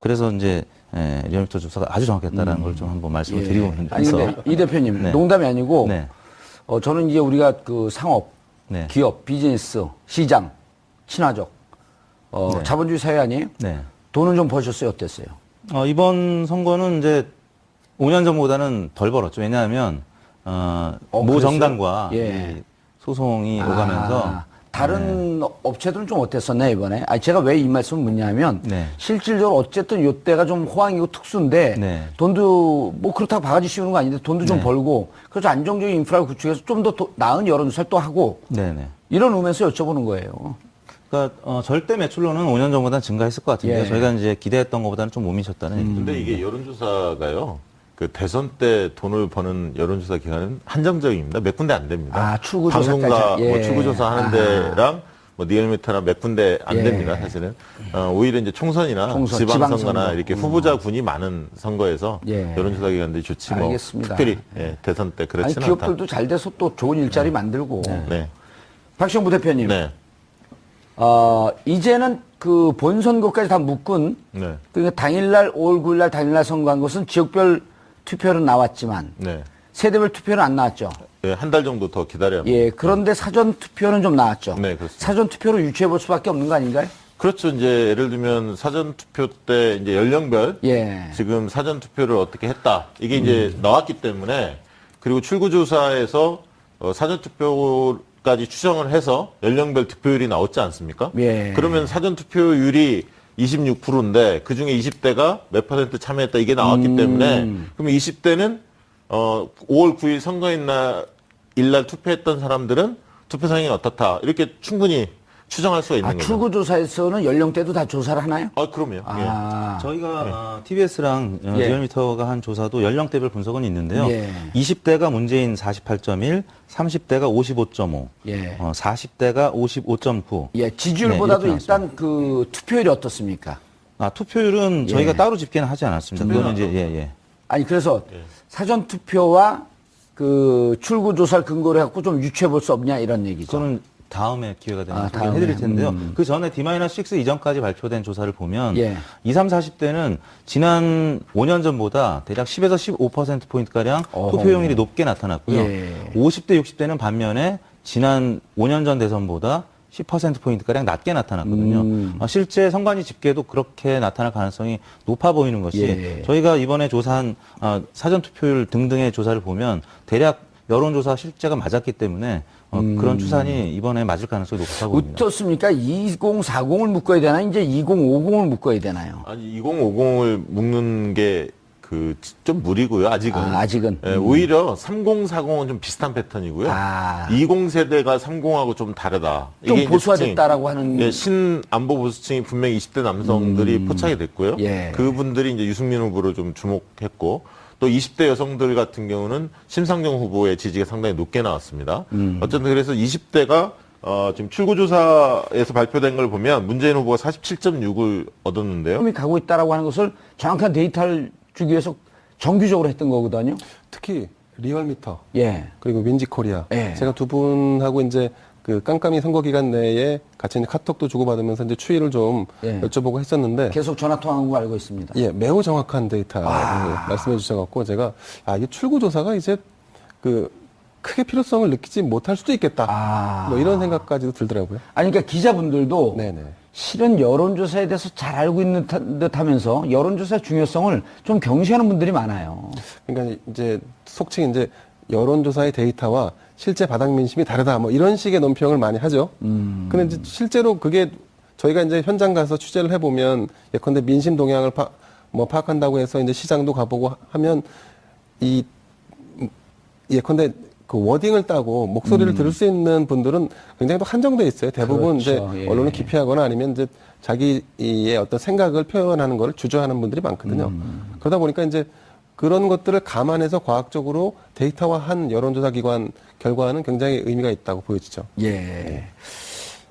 [SPEAKER 4] 그래서 이제 리얼미터 조사가 아주 정확했다라는 걸 좀 한번 말씀을 드리고 있는데.
[SPEAKER 1] 아니 근데 이 대표님
[SPEAKER 4] 네.
[SPEAKER 1] 농담이 아니고
[SPEAKER 4] 네.
[SPEAKER 1] 저는 이제 우리가 그 상업,
[SPEAKER 4] 네.
[SPEAKER 1] 기업, 비즈니스, 시장, 친화적
[SPEAKER 4] 네.
[SPEAKER 1] 자본주의 사회 아니에요?
[SPEAKER 4] 네.
[SPEAKER 1] 돈은 좀 버셨어요? 어땠어요?
[SPEAKER 4] 이번 선거는 이제 5년 전보다는 덜 벌었죠. 왜냐하면 모 정당과
[SPEAKER 1] 예.
[SPEAKER 4] 이 소송이 오가면서
[SPEAKER 1] 다른 업체들은 좀 어땠었나요, 이번에? 제가 왜 이 말씀을 묻냐면,
[SPEAKER 4] 네.
[SPEAKER 1] 실질적으로 어쨌든 요때가 좀 호황이고 특수인데,
[SPEAKER 4] 네.
[SPEAKER 1] 돈도, 뭐 그렇다고 바가지 씌우는 거 아닌데, 돈도 좀
[SPEAKER 4] 네.
[SPEAKER 1] 벌고, 그래서 안정적인 인프라를 구축해서 좀 더 나은 여론조사를 또 하고,
[SPEAKER 4] 네네.
[SPEAKER 1] 이런 의미에서 여쭤보는 거예요.
[SPEAKER 4] 그러니까 절대 매출로는 5년 전보다 증가했을 것 같은데요.
[SPEAKER 1] 예.
[SPEAKER 4] 저희가 이제 기대했던 것보다는 좀 못 미쳤다는 얘기죠.
[SPEAKER 5] 근데 이게 여론조사가요. 그 대선 때 돈을 버는 여론조사 기관은 한정적입니다. 몇 군데 안 됩니다.
[SPEAKER 1] 출구조사까지.
[SPEAKER 5] 방송과
[SPEAKER 1] 예.
[SPEAKER 5] 뭐 출구조사 하는 데랑 뭐 리얼미터나 몇 군데 안
[SPEAKER 1] 예.
[SPEAKER 5] 됩니다. 사실은. 오히려 이제 총선이나
[SPEAKER 1] 총선,
[SPEAKER 5] 지방선거나
[SPEAKER 1] 지방선거.
[SPEAKER 5] 이렇게 후보자 군이 많은 선거에서
[SPEAKER 1] 예.
[SPEAKER 5] 여론조사 기관들이 좋지 뭐
[SPEAKER 1] 알겠습니다.
[SPEAKER 5] 특별히 대선 때
[SPEAKER 1] 아니,
[SPEAKER 5] 그렇지는 않다.
[SPEAKER 1] 기업들도 잘 돼서 또 좋은 일자리 만들고.
[SPEAKER 5] 네.
[SPEAKER 1] 박시영 부대표님.
[SPEAKER 5] 네.
[SPEAKER 1] 이제는 그 본선거까지 다 묶은,
[SPEAKER 5] 네.
[SPEAKER 1] 그러니까 당일날, 5월 9일날 당일날 선거한 것은 지역별 투표는 나왔지만,
[SPEAKER 5] 네.
[SPEAKER 1] 세대별 투표는 안 나왔죠.
[SPEAKER 5] 예, 한 달 정도 더 기다려야 합니다.
[SPEAKER 1] 예, 그런데 사전 투표는 좀 나왔죠.
[SPEAKER 5] 네, 그렇습니다.
[SPEAKER 1] 사전 투표로 유추해 볼 수밖에 없는 거 아닌가요?
[SPEAKER 5] 그렇죠. 이제 예를 들면 사전 투표 때 이제 연령별
[SPEAKER 1] 예.
[SPEAKER 5] 지금 사전 투표를 어떻게 했다. 이게 이제 나왔기 때문에 그리고 출구조사에서 사전 투표까지 추정을 해서 연령별 득표율이 나왔지 않습니까?
[SPEAKER 1] 예.
[SPEAKER 5] 그러면 사전 투표율이 26%인데 그 중에 20대가 몇 % 참여했다 이게 나왔기 때문에 그러면 20대는 5월 9일 선거인 일날 투표했던 사람들은 투표 상황이 어떻다 이렇게 충분히 추정할 수가 있는 거죠.
[SPEAKER 1] 출구조사에서는 연령대도 다 조사를 하나요?
[SPEAKER 5] 그럼요.
[SPEAKER 4] 저희가 TBS랑
[SPEAKER 1] 예.
[SPEAKER 4] 리얼미터가 한 조사도 연령대별 분석은 있는데요.
[SPEAKER 1] 예.
[SPEAKER 4] 20대가 문재인 48.1, 30대가 55.5,
[SPEAKER 1] 예.
[SPEAKER 4] 40대가 55.9.
[SPEAKER 1] 예, 지지율보다도
[SPEAKER 4] 네,
[SPEAKER 1] 일단 그 투표율이 어떻습니까?
[SPEAKER 4] 투표율은 저희가
[SPEAKER 1] 예.
[SPEAKER 4] 따로 집계는 하지 않았습니다. 그거는 이제 예.
[SPEAKER 1] 아니, 그래서 사전 투표와 그 출구조사를 근거로 해갖고 좀 유추해 볼 수 없냐 이런 얘기죠.
[SPEAKER 4] 그거는 다음에 기회가 되면 소개를
[SPEAKER 1] 다음에.
[SPEAKER 4] 해드릴 텐데요. 그 전에 D-6 이전까지 발표된 조사를 보면
[SPEAKER 1] 예.
[SPEAKER 4] 20, 30, 40대는 지난 5년 전보다 대략 10에서 15%포인트가량 투표용률이 높게 나타났고요.
[SPEAKER 1] 예.
[SPEAKER 4] 50대, 60대는 반면에 지난 5년 전 대선보다 10%포인트가량 낮게 나타났거든요. 실제 선관위 집계도 그렇게 나타날 가능성이 높아 보이는 것이
[SPEAKER 1] 예.
[SPEAKER 4] 저희가 이번에 조사한 사전투표율 등등의 조사를 보면 대략 여론조사 실제가 맞았기 때문에 그런 추산이 이번에 맞을 가능성이 높아 보입니다.
[SPEAKER 1] 어떻습니까? 2040을 묶어야 되나? 이제 2050을 묶어야 되나요?
[SPEAKER 5] 아니 2050을 묶는 게 좀 무리고요. 아직은.
[SPEAKER 1] 아직은.
[SPEAKER 5] 예, 오히려 3040은 좀 비슷한 패턴이고요. 20세대가 30하고 좀 다르다.
[SPEAKER 1] 좀
[SPEAKER 5] 이게
[SPEAKER 1] 보수화됐다라고 하는.
[SPEAKER 5] 예, 신안보 보수층이 분명히 20대 남성들이 포착이 됐고요.
[SPEAKER 1] 예.
[SPEAKER 5] 그분들이 이제 유승민 후보로 좀 주목했고 또 20대 여성들 같은 경우는 심상정 후보의 지지가 상당히 높게 나왔습니다. 어쨌든 그래서 20대가 지금 출구조사에서 발표된 걸 보면 문재인 후보가 47.6을 얻었는데요.
[SPEAKER 1] 이 가고 있다라고 하는 것을 정확한 데이터를 주기 위해서 정규적으로 했던 거거든요.
[SPEAKER 3] 특히 리얼미터
[SPEAKER 1] 예.
[SPEAKER 3] 그리고 윈지코리아
[SPEAKER 1] 예.
[SPEAKER 3] 제가 두 분하고 이제 그 깜깜이 선거 기간 내에 같이 이제 카톡도 주고받으면서 이제 추이를 좀
[SPEAKER 1] 예.
[SPEAKER 3] 여쭤보고 했었는데
[SPEAKER 1] 계속 전화 통화한 거 알고 있습니다.
[SPEAKER 3] 예, 매우 정확한 데이터 말씀해 주셔갖고 제가 이게 출구조사가 이제 크게 필요성을 느끼지 못할 수도 있겠다. 뭐 이런 생각까지도 들더라고요.
[SPEAKER 1] 아니, 그러니까 기자분들도
[SPEAKER 3] 네네.
[SPEAKER 1] 실은 여론조사에 대해서 잘 알고 있는 듯 하면서 여론조사의 중요성을 좀 경시하는 분들이 많아요.
[SPEAKER 3] 그러니까 이제 속칭 이제 여론조사의 데이터와 실제 바닥 민심이 다르다. 뭐 이런 식의 논평을 많이 하죠. 근데 이제 실제로 그게 저희가 이제 현장 가서 취재를 해보면 예컨대 민심 동향을 파악한다고 해서 이제 시장도 가보고 하면 예컨대 그 워딩을 따고 목소리를 들을 수 있는 분들은 굉장히 또 한정돼 있어요. 대부분
[SPEAKER 1] 그렇죠.
[SPEAKER 3] 이제
[SPEAKER 1] 예.
[SPEAKER 3] 언론을 기피하거나 아니면 이제 자기의 어떤 생각을 표현하는 것을 주저하는 분들이 많거든요. 그러다 보니까 이제 그런 것들을 감안해서 과학적으로 데이터화한 여론조사 기관 결과는 굉장히 의미가 있다고 보여지죠.
[SPEAKER 1] 예.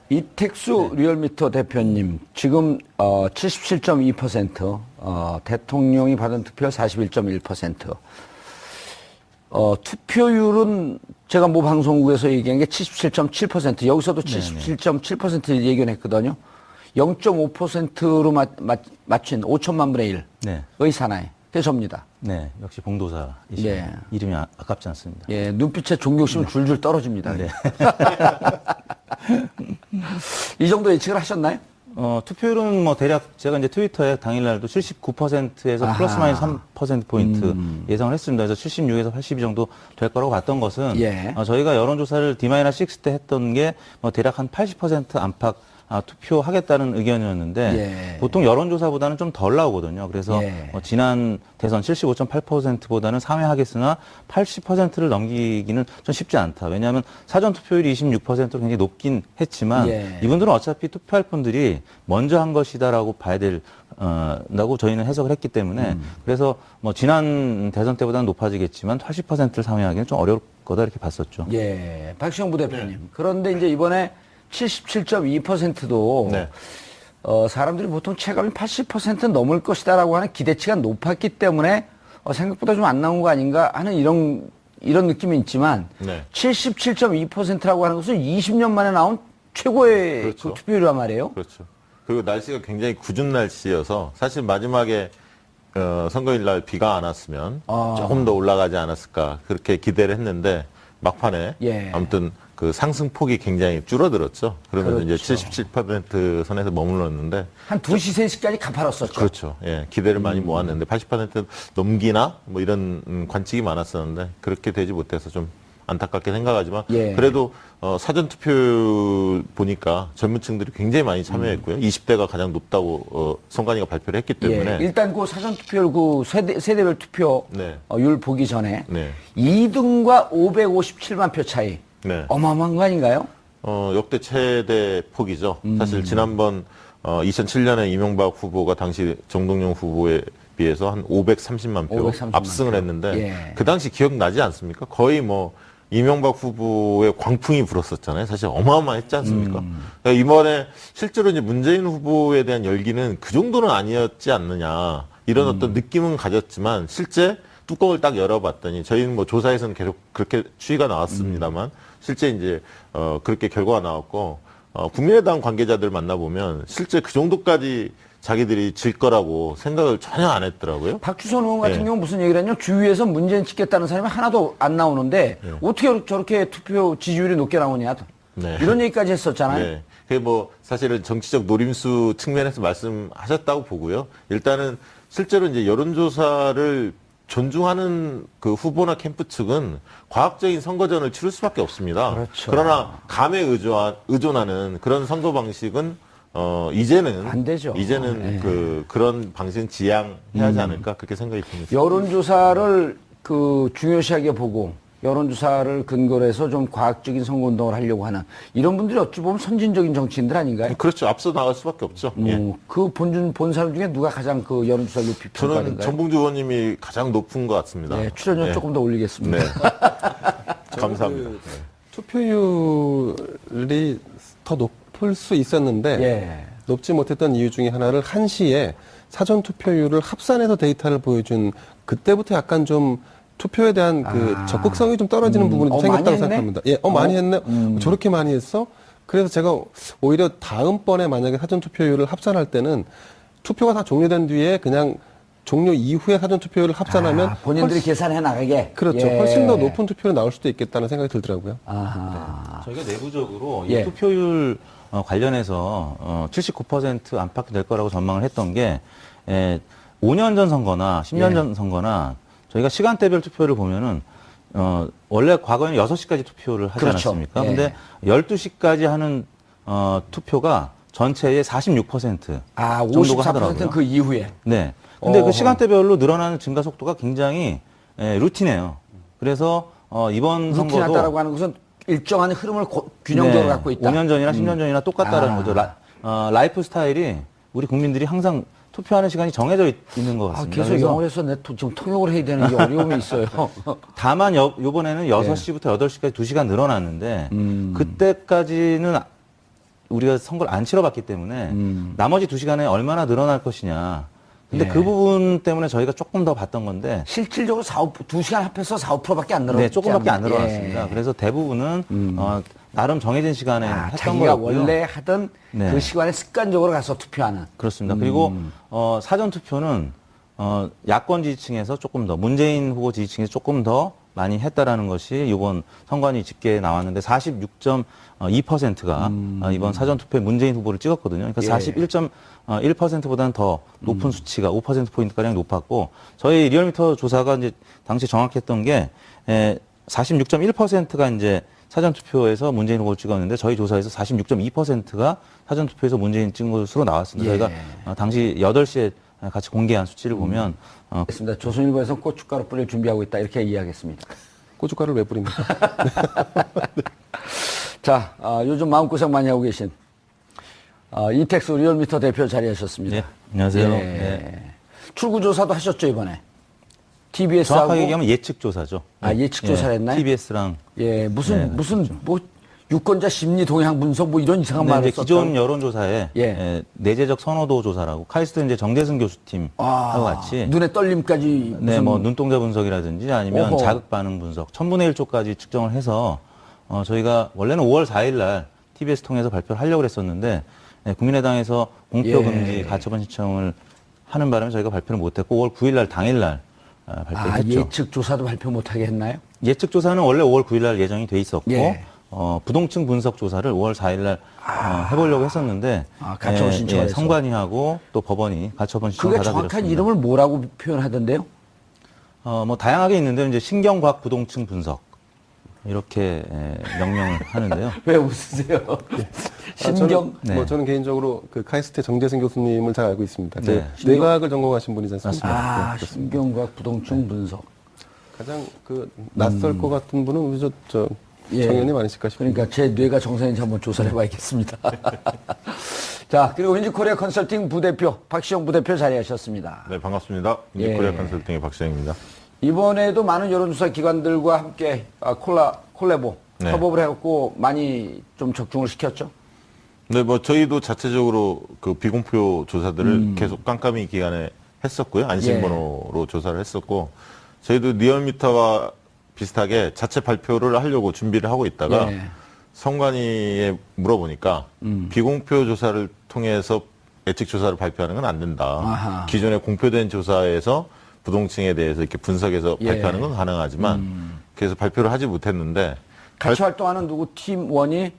[SPEAKER 1] 이택수 리얼미터 대표님, 지금 77.2%, 대통령이 받은 투표율 41.1%. 투표율은 제가 모 방송국에서 얘기한 게 77.7%, 여기서도 77.7% 예견했거든요. 0.5%로 맞춘 5천만 분의 1의
[SPEAKER 4] 네.
[SPEAKER 1] 사나이. 그게 접니다.
[SPEAKER 4] 네, 역시 봉도사이시죠.
[SPEAKER 1] 예.
[SPEAKER 4] 이름이 아깝지 않습니다.
[SPEAKER 1] 예, 눈빛에 존경심은 줄줄 떨어집니다.
[SPEAKER 4] 네.
[SPEAKER 1] 이 정도 예측을 하셨나요?
[SPEAKER 4] 투표율은 뭐 대략 제가 이제 트위터에 당일날도 79%에서 플러스 마이너스 3%포인트 예상을 했습니다. 그래서 76에서 82 정도 될 거라고 봤던 것은
[SPEAKER 1] 예.
[SPEAKER 4] 저희가 여론조사를 D-6 때 했던 게 뭐 대략 한 80% 안팎 투표하겠다는 의견이었는데
[SPEAKER 1] 예.
[SPEAKER 4] 보통 여론조사보다는 좀 덜 나오거든요. 그래서
[SPEAKER 1] 예.
[SPEAKER 4] 지난 대선 75.8%보다는 상회하겠으나 80%를 넘기기는 좀 쉽지 않다. 왜냐하면 사전투표율이 26%로 굉장히 높긴 했지만
[SPEAKER 1] 예.
[SPEAKER 4] 이분들은 어차피 투표할 분들이 먼저 한 것이다라고 봐야 된다고 저희는 해석을 했기 때문에 그래서 뭐 지난 대선 때보다는 높아지겠지만 80%를 상회하기는 좀 어려울 거다 이렇게 봤었죠.
[SPEAKER 1] 예, 박시영 부대표님. 그런데 이제 이번에 77.2%도
[SPEAKER 5] 네.
[SPEAKER 1] 사람들이 보통 체감이 80% 넘을 것이다라고 하는 기대치가 높았기 때문에 생각보다 좀 안 나온 거 아닌가 하는 이런 느낌이 있지만
[SPEAKER 5] 네.
[SPEAKER 1] 77.2%라고 하는 것은 20년 만에 나온 최고의
[SPEAKER 5] 그렇죠.
[SPEAKER 1] 그 투표율이란 말이에요.
[SPEAKER 5] 그렇죠. 그리고 날씨가 굉장히 궂은 날씨여서 사실 마지막에 선거일 날 비가 안 왔으면 조금 더 올라가지 않았을까 그렇게 기대를 했는데 막판에
[SPEAKER 1] 예.
[SPEAKER 5] 아무튼 그 상승폭이 굉장히 줄어들었죠. 그러면서
[SPEAKER 1] 그렇죠.
[SPEAKER 5] 이제 77% 선에서 머물렀는데
[SPEAKER 1] 한 2시, 3시까지 가팔았었죠.
[SPEAKER 5] 그렇죠. 예, 기대를 많이 모았는데 80% 넘기나 뭐 이런 관측이 많았었는데 그렇게 되지 못해서 좀 안타깝게 생각하지만
[SPEAKER 1] 예.
[SPEAKER 5] 그래도 사전 투표 보니까 젊은 층들이 굉장히 많이 참여했고요. 20대가 가장 높다고 선관위가 발표를 했기 때문에
[SPEAKER 1] 예, 일단 그 사전투표율 그 세대별 투표율
[SPEAKER 5] 네.
[SPEAKER 1] 보기 전에
[SPEAKER 5] 네.
[SPEAKER 1] 2등과 557만 표 차이.
[SPEAKER 5] 네.
[SPEAKER 1] 어마어마한 거 아닌가요?
[SPEAKER 5] 역대 최대 폭이죠. 사실 지난번 2007년에 이명박 후보가 당시 정동영 후보에 비해서 한 530만 표
[SPEAKER 1] 530만
[SPEAKER 5] 압승을
[SPEAKER 1] 표.
[SPEAKER 5] 했는데
[SPEAKER 1] 예.
[SPEAKER 5] 그 당시 기억나지 않습니까? 거의 뭐 이명박 후보의 광풍이 불었었잖아요. 사실 어마어마했지 않습니까? 그러니까 이번에 실제로 이제 문재인 후보에 대한 열기는 그 정도는 아니었지 않느냐 이런 어떤 느낌은 가졌지만 실제 뚜껑을 딱 열어봤더니 저희는 뭐 조사에서는 계속 그렇게 추이가 나왔습니다만 실제 이제 그렇게 결과가 나왔고 국민의당 관계자들 만나보면 실제 그 정도까지 자기들이 질 거라고 생각을 전혀 안 했더라고요.
[SPEAKER 1] 박주선 의원 같은
[SPEAKER 5] 네.
[SPEAKER 1] 경우 무슨 얘기를 했냐? 주위에서 문재인 찍겠다는 사람이 하나도 안 나오는데 어떻게 저렇게 투표 지지율이 높게 나오냐?
[SPEAKER 5] 네.
[SPEAKER 1] 이런 얘기까지 했었잖아요.
[SPEAKER 5] 네. 그게 뭐 사실은 정치적 노림수 측면에서 말씀하셨다고 보고요. 일단은 실제로 이제 여론조사를 존중하는 그 후보나 캠프 측은 과학적인 선거전을 치를 수밖에 없습니다.
[SPEAKER 1] 그렇죠.
[SPEAKER 5] 그러나 감에 의존하는 그런 선거 방식은 이제는
[SPEAKER 1] 안 되죠.
[SPEAKER 5] 이제는
[SPEAKER 1] 네.
[SPEAKER 5] 그런 방식은 지양해야 하지 않을까 그렇게 생각이 듭니다.
[SPEAKER 1] 여론조사를 중요시하게 보고 여론조사를 근거로 해서 좀 과학적인 선거운동을 하려고 하는 이런 분들이 어찌 보면 선진적인 정치인들 아닌가요?
[SPEAKER 5] 그렇죠. 앞서 나갈 수밖에 없죠. 예.
[SPEAKER 1] 그 본 사람 중에 누가 가장 그 여론조사를 높이
[SPEAKER 5] 저는
[SPEAKER 1] 평가하는가요?
[SPEAKER 5] 정봉주 의원님이 가장 높은 것 같습니다.
[SPEAKER 1] 네, 출연료
[SPEAKER 5] 예.
[SPEAKER 1] 조금 더 올리겠습니다.
[SPEAKER 5] 네. 감사합니다.
[SPEAKER 3] 투표율이 더 높을 수 있었는데
[SPEAKER 1] 예.
[SPEAKER 3] 높지 못했던 이유 중에 하나를 1시에 사전 투표율을 합산해서 데이터를 보여준 그때부터 약간 좀 투표에 대한 그 적극성이 좀 떨어지는 부분이 좀
[SPEAKER 1] 많이
[SPEAKER 3] 생겼다고
[SPEAKER 1] 했네?
[SPEAKER 3] 생각합니다. 예, 많이 했네. 저렇게 많이 했어? 그래서 제가 오히려 다음번에 만약에 사전 투표율을 합산할 때는 투표가 다 종료된 뒤에 그냥 종료 이후에 사전 투표율을 합산하면
[SPEAKER 1] 본인들이
[SPEAKER 3] 훨씬,
[SPEAKER 1] 계산해 나가게.
[SPEAKER 3] 그렇죠.
[SPEAKER 1] 예.
[SPEAKER 3] 훨씬 더 높은 투표율이 나올 수도 있겠다는 생각이 들더라고요.
[SPEAKER 1] 아하.
[SPEAKER 4] 저희가 내부적으로
[SPEAKER 1] 예.
[SPEAKER 4] 이 투표율 관련해서 79% 안팎이 될 거라고 전망을 했던 게 5년 전 선거나 10년
[SPEAKER 1] 예.
[SPEAKER 4] 전 선거나 저희가 시간대별 투표를 보면은 원래 과거에는 6시까지 투표를 하지
[SPEAKER 1] 그렇죠.
[SPEAKER 4] 않았습니까?
[SPEAKER 1] 예.
[SPEAKER 4] 근데 12시까지 하는 투표가 전체의 46% 정도가 하더라고요.
[SPEAKER 1] 54%는 그 이후에.
[SPEAKER 4] 네. 근데
[SPEAKER 1] 어허.
[SPEAKER 4] 그 시간대별로 늘어나는 증가 속도가 굉장히 루틴해요. 그래서 이번 선거도
[SPEAKER 1] 루틴하다라고 하는 것은 일정한 흐름을 균형적으로 갖고 있다.
[SPEAKER 4] 5년 전이나 10년 전이나 똑같다라는 거죠. 라이프 스타일이 우리 국민들이 항상 투표하는 시간이 정해져 있는 것 같습니다.
[SPEAKER 1] 계속
[SPEAKER 4] 그래서
[SPEAKER 1] 영어를 해서 지금 통역을 해야 되는 게 어려움이 있어요.
[SPEAKER 4] 다만 요번에는 6시부터 8시까지 2시간 늘어났는데 그때까지는 우리가 선거를 안 치러봤기 때문에 나머지 2시간에 얼마나 늘어날 것이냐. 근데
[SPEAKER 1] 예.
[SPEAKER 4] 그 부분 때문에 저희가 조금 더 봤던 건데
[SPEAKER 1] 실질적으로 2시간 합해서 4~5%밖에 안 늘어났죠.
[SPEAKER 4] 네, 조금밖에 안 늘어났습니다.
[SPEAKER 1] 예.
[SPEAKER 4] 그래서 대부분은 나름 정해진 시간에 했던
[SPEAKER 1] 자기가
[SPEAKER 4] 거고요.
[SPEAKER 1] 원래 하던
[SPEAKER 4] 네.
[SPEAKER 1] 그 시간에 습관적으로 가서 투표하는.
[SPEAKER 4] 그렇습니다. 그리고 사전 투표는 야권 지지층에서 조금 더 문재인 후보 지지층에서 조금 더 많이 했다라는 것이 이번 선관위 집계에 나왔는데 46.2%가 이번 사전 투표에 문재인 후보를 찍었거든요. 그러니까
[SPEAKER 1] 예.
[SPEAKER 4] 41.1%보다는 더 높은 수치가 5% 가량 높았고 저희 리얼미터 조사가 이제 당시 정확했던 게 46.1%가 이제 사전 투표에서 문재인 후보를 찍었는데 저희 조사에서 46.2%가 사전 투표에서 문재인 찍은 것으로 나왔습니다.
[SPEAKER 1] 예.
[SPEAKER 4] 저희가 당시 8시에 같이 공개한 수치를 보면
[SPEAKER 1] 알겠습니다. 조선일보에서 고춧가루 뿌릴 준비하고 있다 이렇게 이야기했습니다.
[SPEAKER 3] 고춧가루를 왜 뿌립니까?
[SPEAKER 1] 자, 요즘 마음고생 많이 하고 계신 이택수 리얼미터 대표 자리하셨습니다.
[SPEAKER 4] 네, 안녕하세요.
[SPEAKER 1] 예.
[SPEAKER 4] 네.
[SPEAKER 1] 출구조사도 하셨죠 이번에? TBS하고
[SPEAKER 4] 정확하게 얘기하면 예측 조사죠.
[SPEAKER 1] 예측 조사를 했나요?
[SPEAKER 4] TBS랑
[SPEAKER 1] 무슨 뭐 유권자 심리 동향 분석 뭐 이런 이상한 말을
[SPEAKER 4] 이제
[SPEAKER 1] 썼다.
[SPEAKER 4] 기존 여론조사에
[SPEAKER 1] 예.
[SPEAKER 4] 내재적 선호도 조사라고 카이스트 이제 정대승 교수팀하고 같이
[SPEAKER 1] 눈의 떨림까지
[SPEAKER 4] 네, 뭐 눈동자 분석이라든지 아니면
[SPEAKER 1] 어허.
[SPEAKER 4] 자극 반응 분석 1000분의 1초까지 측정을 해서 저희가 원래는 5월 4일 날 TBS 통해서 발표를 하려고 했었는데 국민의당에서 공표 금지 가처분 신청을 하는 바람에 저희가 발표를 못했고 5월 9일 날 당일 날 발표를 했죠.
[SPEAKER 1] 예측 조사도 발표 못하게 했나요?
[SPEAKER 4] 예측 조사는 원래 5월 9일 날 예정이 돼 있었고
[SPEAKER 1] 예.
[SPEAKER 4] 부동층 분석 조사를 5월 4일 날 해보려고 했었는데
[SPEAKER 1] 가처분 신청을 해서.
[SPEAKER 4] 선관위하고 또 법원이 가처분 신청을
[SPEAKER 1] 그게
[SPEAKER 4] 받아들였습니다.
[SPEAKER 1] 정확한 이름을 뭐라고 표현하던데요?
[SPEAKER 4] 뭐 다양하게 있는데 이제 신경과학 부동층 분석 이렇게 명명을 하는데요.
[SPEAKER 1] 왜 웃으세요? 신경
[SPEAKER 3] 저는, 저는 개인적으로 그 카이스트 정대승 교수님을 잘 알고 있습니다.
[SPEAKER 4] 네.
[SPEAKER 3] 뇌과학을 전공하신 분이지 않습니까?
[SPEAKER 1] 신경과학 부동층 분석.
[SPEAKER 3] 가장 그 낯설 것 같은 분은 우리 저
[SPEAKER 1] 예.
[SPEAKER 3] 정연님 아니실까 싶습니다.
[SPEAKER 1] 그러니까 제 뇌가 정상인지 한번 조사를 해봐야겠습니다. 자, 그리고 윈지코리아 컨설팅 부대표 박시영 부대표 자리하셨습니다.
[SPEAKER 5] 네, 반갑습니다.
[SPEAKER 1] 예.
[SPEAKER 5] 인지코리아 컨설팅의 박시영입니다.
[SPEAKER 1] 이번에도 많은 여론조사 기관들과 함께 콜라보
[SPEAKER 5] 네.
[SPEAKER 1] 협업을 해갖고 많이 좀 적중을 시켰죠.
[SPEAKER 5] 네, 뭐 저희도 자체적으로 그 비공표 조사들을 계속 깜깜이 기간에 했었고요. 안심번호로 조사를 했었고 저희도 리얼미터와 비슷하게 자체 발표를 하려고 준비를 하고 있다가
[SPEAKER 1] 예.
[SPEAKER 5] 선관위에 물어보니까 비공표 조사를 통해서 예측 조사를 발표하는 건 안 된다.
[SPEAKER 1] 아하.
[SPEAKER 5] 기존에 공표된 조사에서 부동층에 대해서 이렇게 분석해서
[SPEAKER 1] 예.
[SPEAKER 5] 발표하는 건 가능하지만 그래서 발표를 하지 못했는데
[SPEAKER 1] 같이 활동하는 누구 팀원이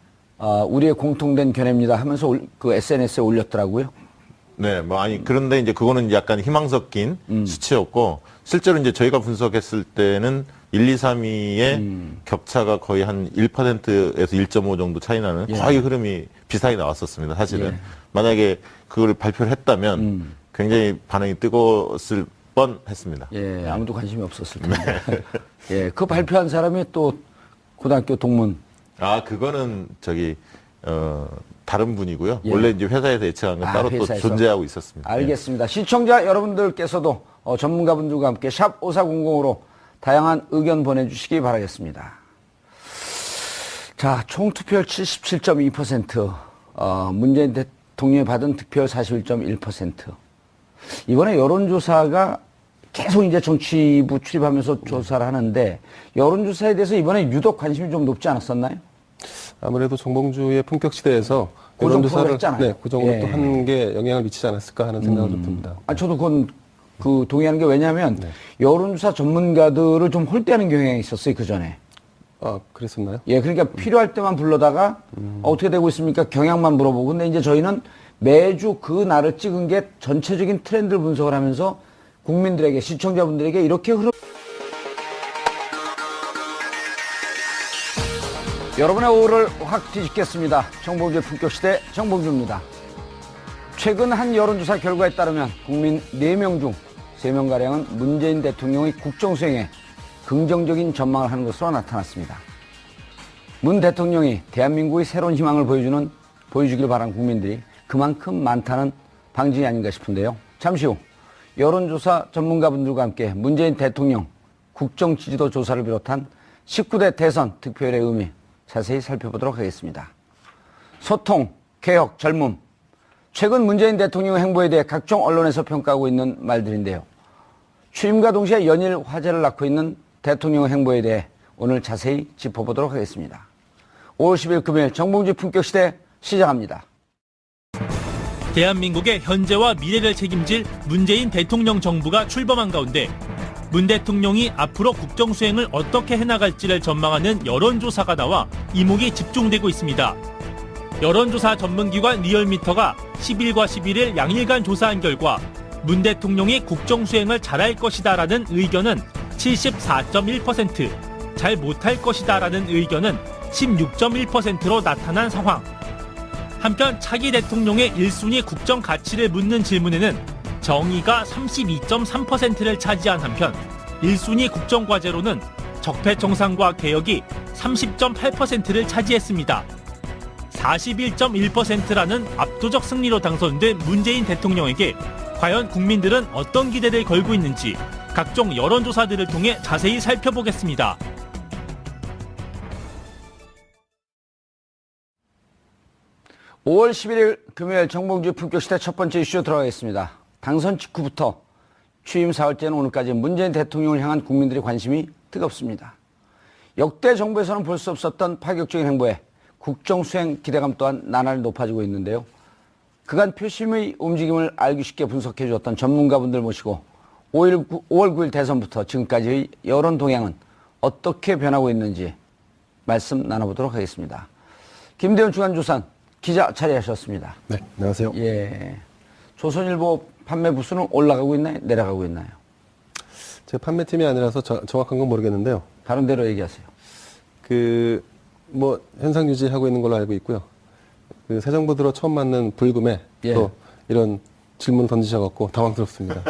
[SPEAKER 1] 우리의 공통된 견해입니다 하면서 그 SNS에 올렸더라고요.
[SPEAKER 5] 네, 뭐 아니 그런데 이제 그거는 약간 희망 섞인 수치였고 실제로 이제 저희가 분석했을 때는 1, 2, 3위의 격차가 거의 한 1%에서 1.5 정도 차이 나는 거의 흐름이 비슷하게 나왔었습니다. 사실은 만약에 그걸 발표를 했다면 굉장히 반응이 뜨거웠을 뻔했습니다.
[SPEAKER 1] 예, 아무도 관심이 없었을 텐데. 예, 그 발표한 사람이 또 고등학교 동문.
[SPEAKER 5] 아, 그거는 다른 분이고요.
[SPEAKER 1] 예.
[SPEAKER 5] 원래 이제 회사에서 예측한 건 따로
[SPEAKER 1] 회사에서?
[SPEAKER 5] 또 존재하고 있었습니다.
[SPEAKER 1] 알겠습니다. 시청자 여러분들께서도 전문가분들과 함께 샵 5400으로 다양한 의견 보내주시기 바라겠습니다. 자, 총 투표율 77.2%, 문재인 대통령이 받은 득표율 41.1%. 이번에 여론조사가 계속 이제 정치부 출입하면서 조사를 하는데 여론조사에 대해서 이번에 유독 관심이 좀 높지 않았었나요?
[SPEAKER 3] 아무래도 정봉주의 품격 시대에서
[SPEAKER 1] 고정
[SPEAKER 3] 여론조사를
[SPEAKER 1] 했잖아요.
[SPEAKER 3] 네, 고정으로
[SPEAKER 1] 예.
[SPEAKER 3] 또 한 게 영향을 미치지 않았을까 하는 생각을 좀 듭니다.
[SPEAKER 1] 저도 그건 동의하는 게 왜냐하면 여론조사 전문가들을 좀 홀대하는 경향이 있었어요, 그 전에.
[SPEAKER 3] 아, 그랬었나요?
[SPEAKER 1] 예, 그러니까 필요할 때만 불러다가 어떻게 되고 있습니까? 경향만 물어보고. 근데 이제 저희는 매주 그 날을 찍은 게 전체적인 트렌드를 분석을 하면서 국민들에게, 시청자분들에게 이렇게 여러분의 오후를 확 뒤집겠습니다. 정봉주의 품격시대 정봉주입니다. 최근 한 여론조사 결과에 따르면 국민 4명 중 3명가량은 문재인 대통령의 국정수행에 긍정적인 전망을 하는 것으로 나타났습니다. 문 대통령이 대한민국의 새로운 희망을 보여주길 바란 국민들이 그만큼 많다는 방증이 아닌가 싶은데요. 잠시 후 여론조사 전문가분들과 함께 문재인 대통령 국정 지지도 조사를 비롯한 19대 대선 득표율의 의미 자세히 살펴보도록 하겠습니다. 소통, 개혁, 젊음. 최근 문재인 대통령 행보에 대해 각종 언론에서 평가하고 있는 말들인데요. 취임과 동시에 연일 화제를 낳고 있는 대통령 행보에 대해 오늘 자세히 짚어보도록 하겠습니다. 5월 10일 금요일 정봉주 품격시대 시작합니다.
[SPEAKER 2] 대한민국의 현재와 미래를 책임질 문재인 대통령 정부가 출범한 가운데 문 대통령이 앞으로 국정 수행을 어떻게 해나갈지를 전망하는 여론조사가 나와 이목이 집중되고 있습니다. 여론조사 전문기관 리얼미터가 10일과 11일 양일간 조사한 결과 문 대통령이 국정 수행을 잘할 것이다라는 의견은 74.1%, 잘 못할 것이다라는 의견은 16.1%로 나타난 상황. 한편 차기 대통령의 1순위 국정 가치를 묻는 질문에는 정의가 32.3%를 차지한 한편 1순위 국정 과제로는 적폐청산과 개혁이 30.8%를 차지했습니다. 41.1%라는 압도적 승리로 당선된 문재인 대통령에게 과연 국민들은 어떤 기대를 걸고 있는지 각종 여론조사들을 통해 자세히 살펴보겠습니다.
[SPEAKER 1] (5월 11일) 금요일 정봉주 품격시대 첫 번째 이슈 들어가겠습니다. 당선 직후부터 취임 사흘째는 오늘까지 문재인 대통령을 향한 국민들의 관심이 뜨겁습니다. 역대 정부에서는 볼 수 없었던 파격적인 행보에 국정수행 기대감 또한 나날이 높아지고 있는데요. 그간 표심의 움직임을 알기 쉽게 분석해 주었던 전문가분들 모시고 5월 9일 대선부터 지금까지의 여론 동향은 어떻게 변하고 있는지 말씀 나눠보도록 하겠습니다. 김대현 주간조산 기자 자리하셨습니다.
[SPEAKER 3] 네, 안녕하세요.
[SPEAKER 1] 예, 조선일보 판매 부수는 올라가고 있나요? 내려가고 있나요?
[SPEAKER 3] 제 판매팀이 아니라서 정확한 건 모르겠는데요.
[SPEAKER 1] 다른 데로 얘기하세요.
[SPEAKER 3] 현상 유지하고 있는 걸로 알고 있고요. 새 정부 들어 처음 맞는 불금에
[SPEAKER 1] 예.
[SPEAKER 3] 또 이런 질문을 던지셔갖고 당황스럽습니다.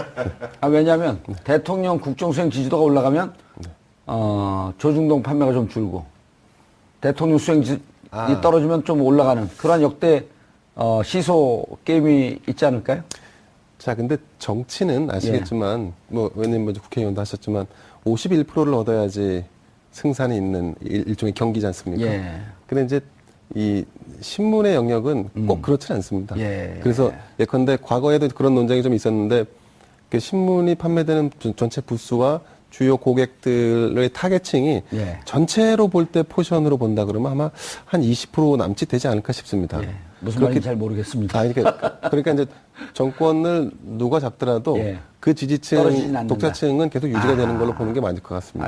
[SPEAKER 1] 왜냐하면 대통령 국정수행 지지도가 올라가면 조중동 판매가 좀 줄고 대통령 수행이 떨어지면 좀 올라가는 그런 역대 시소 게임이 있지 않을까요?
[SPEAKER 3] 자, 근데 정치는 아시겠지만 의원님 먼저 국회의원도 하셨지만 51%를 얻어야지 승산이 있는 일종의 경기지 않습니까?
[SPEAKER 1] 예.
[SPEAKER 3] 근데 이제 이 신문의 영역은 꼭 그렇지는 않습니다.
[SPEAKER 1] 예.
[SPEAKER 3] 그래서 예컨대 과거에도 그런 논쟁이 좀 있었는데 그 신문이 판매되는 전체 부수와 주요 고객들의 타겟층이
[SPEAKER 1] 예.
[SPEAKER 3] 전체로 볼 때 포션으로 본다 그러면 아마 한 20% 남짓 되지 않을까 싶습니다.
[SPEAKER 1] 예. 무슨 말인지 잘 모르겠습니다.
[SPEAKER 3] 그러니까 이제 정권을 누가 잡더라도
[SPEAKER 1] 예.
[SPEAKER 3] 그 지지층,
[SPEAKER 1] 떨어지진 않는다.
[SPEAKER 3] 독자층은 계속 유지가 되는 걸로 보는 게 맞을 것 같습니다.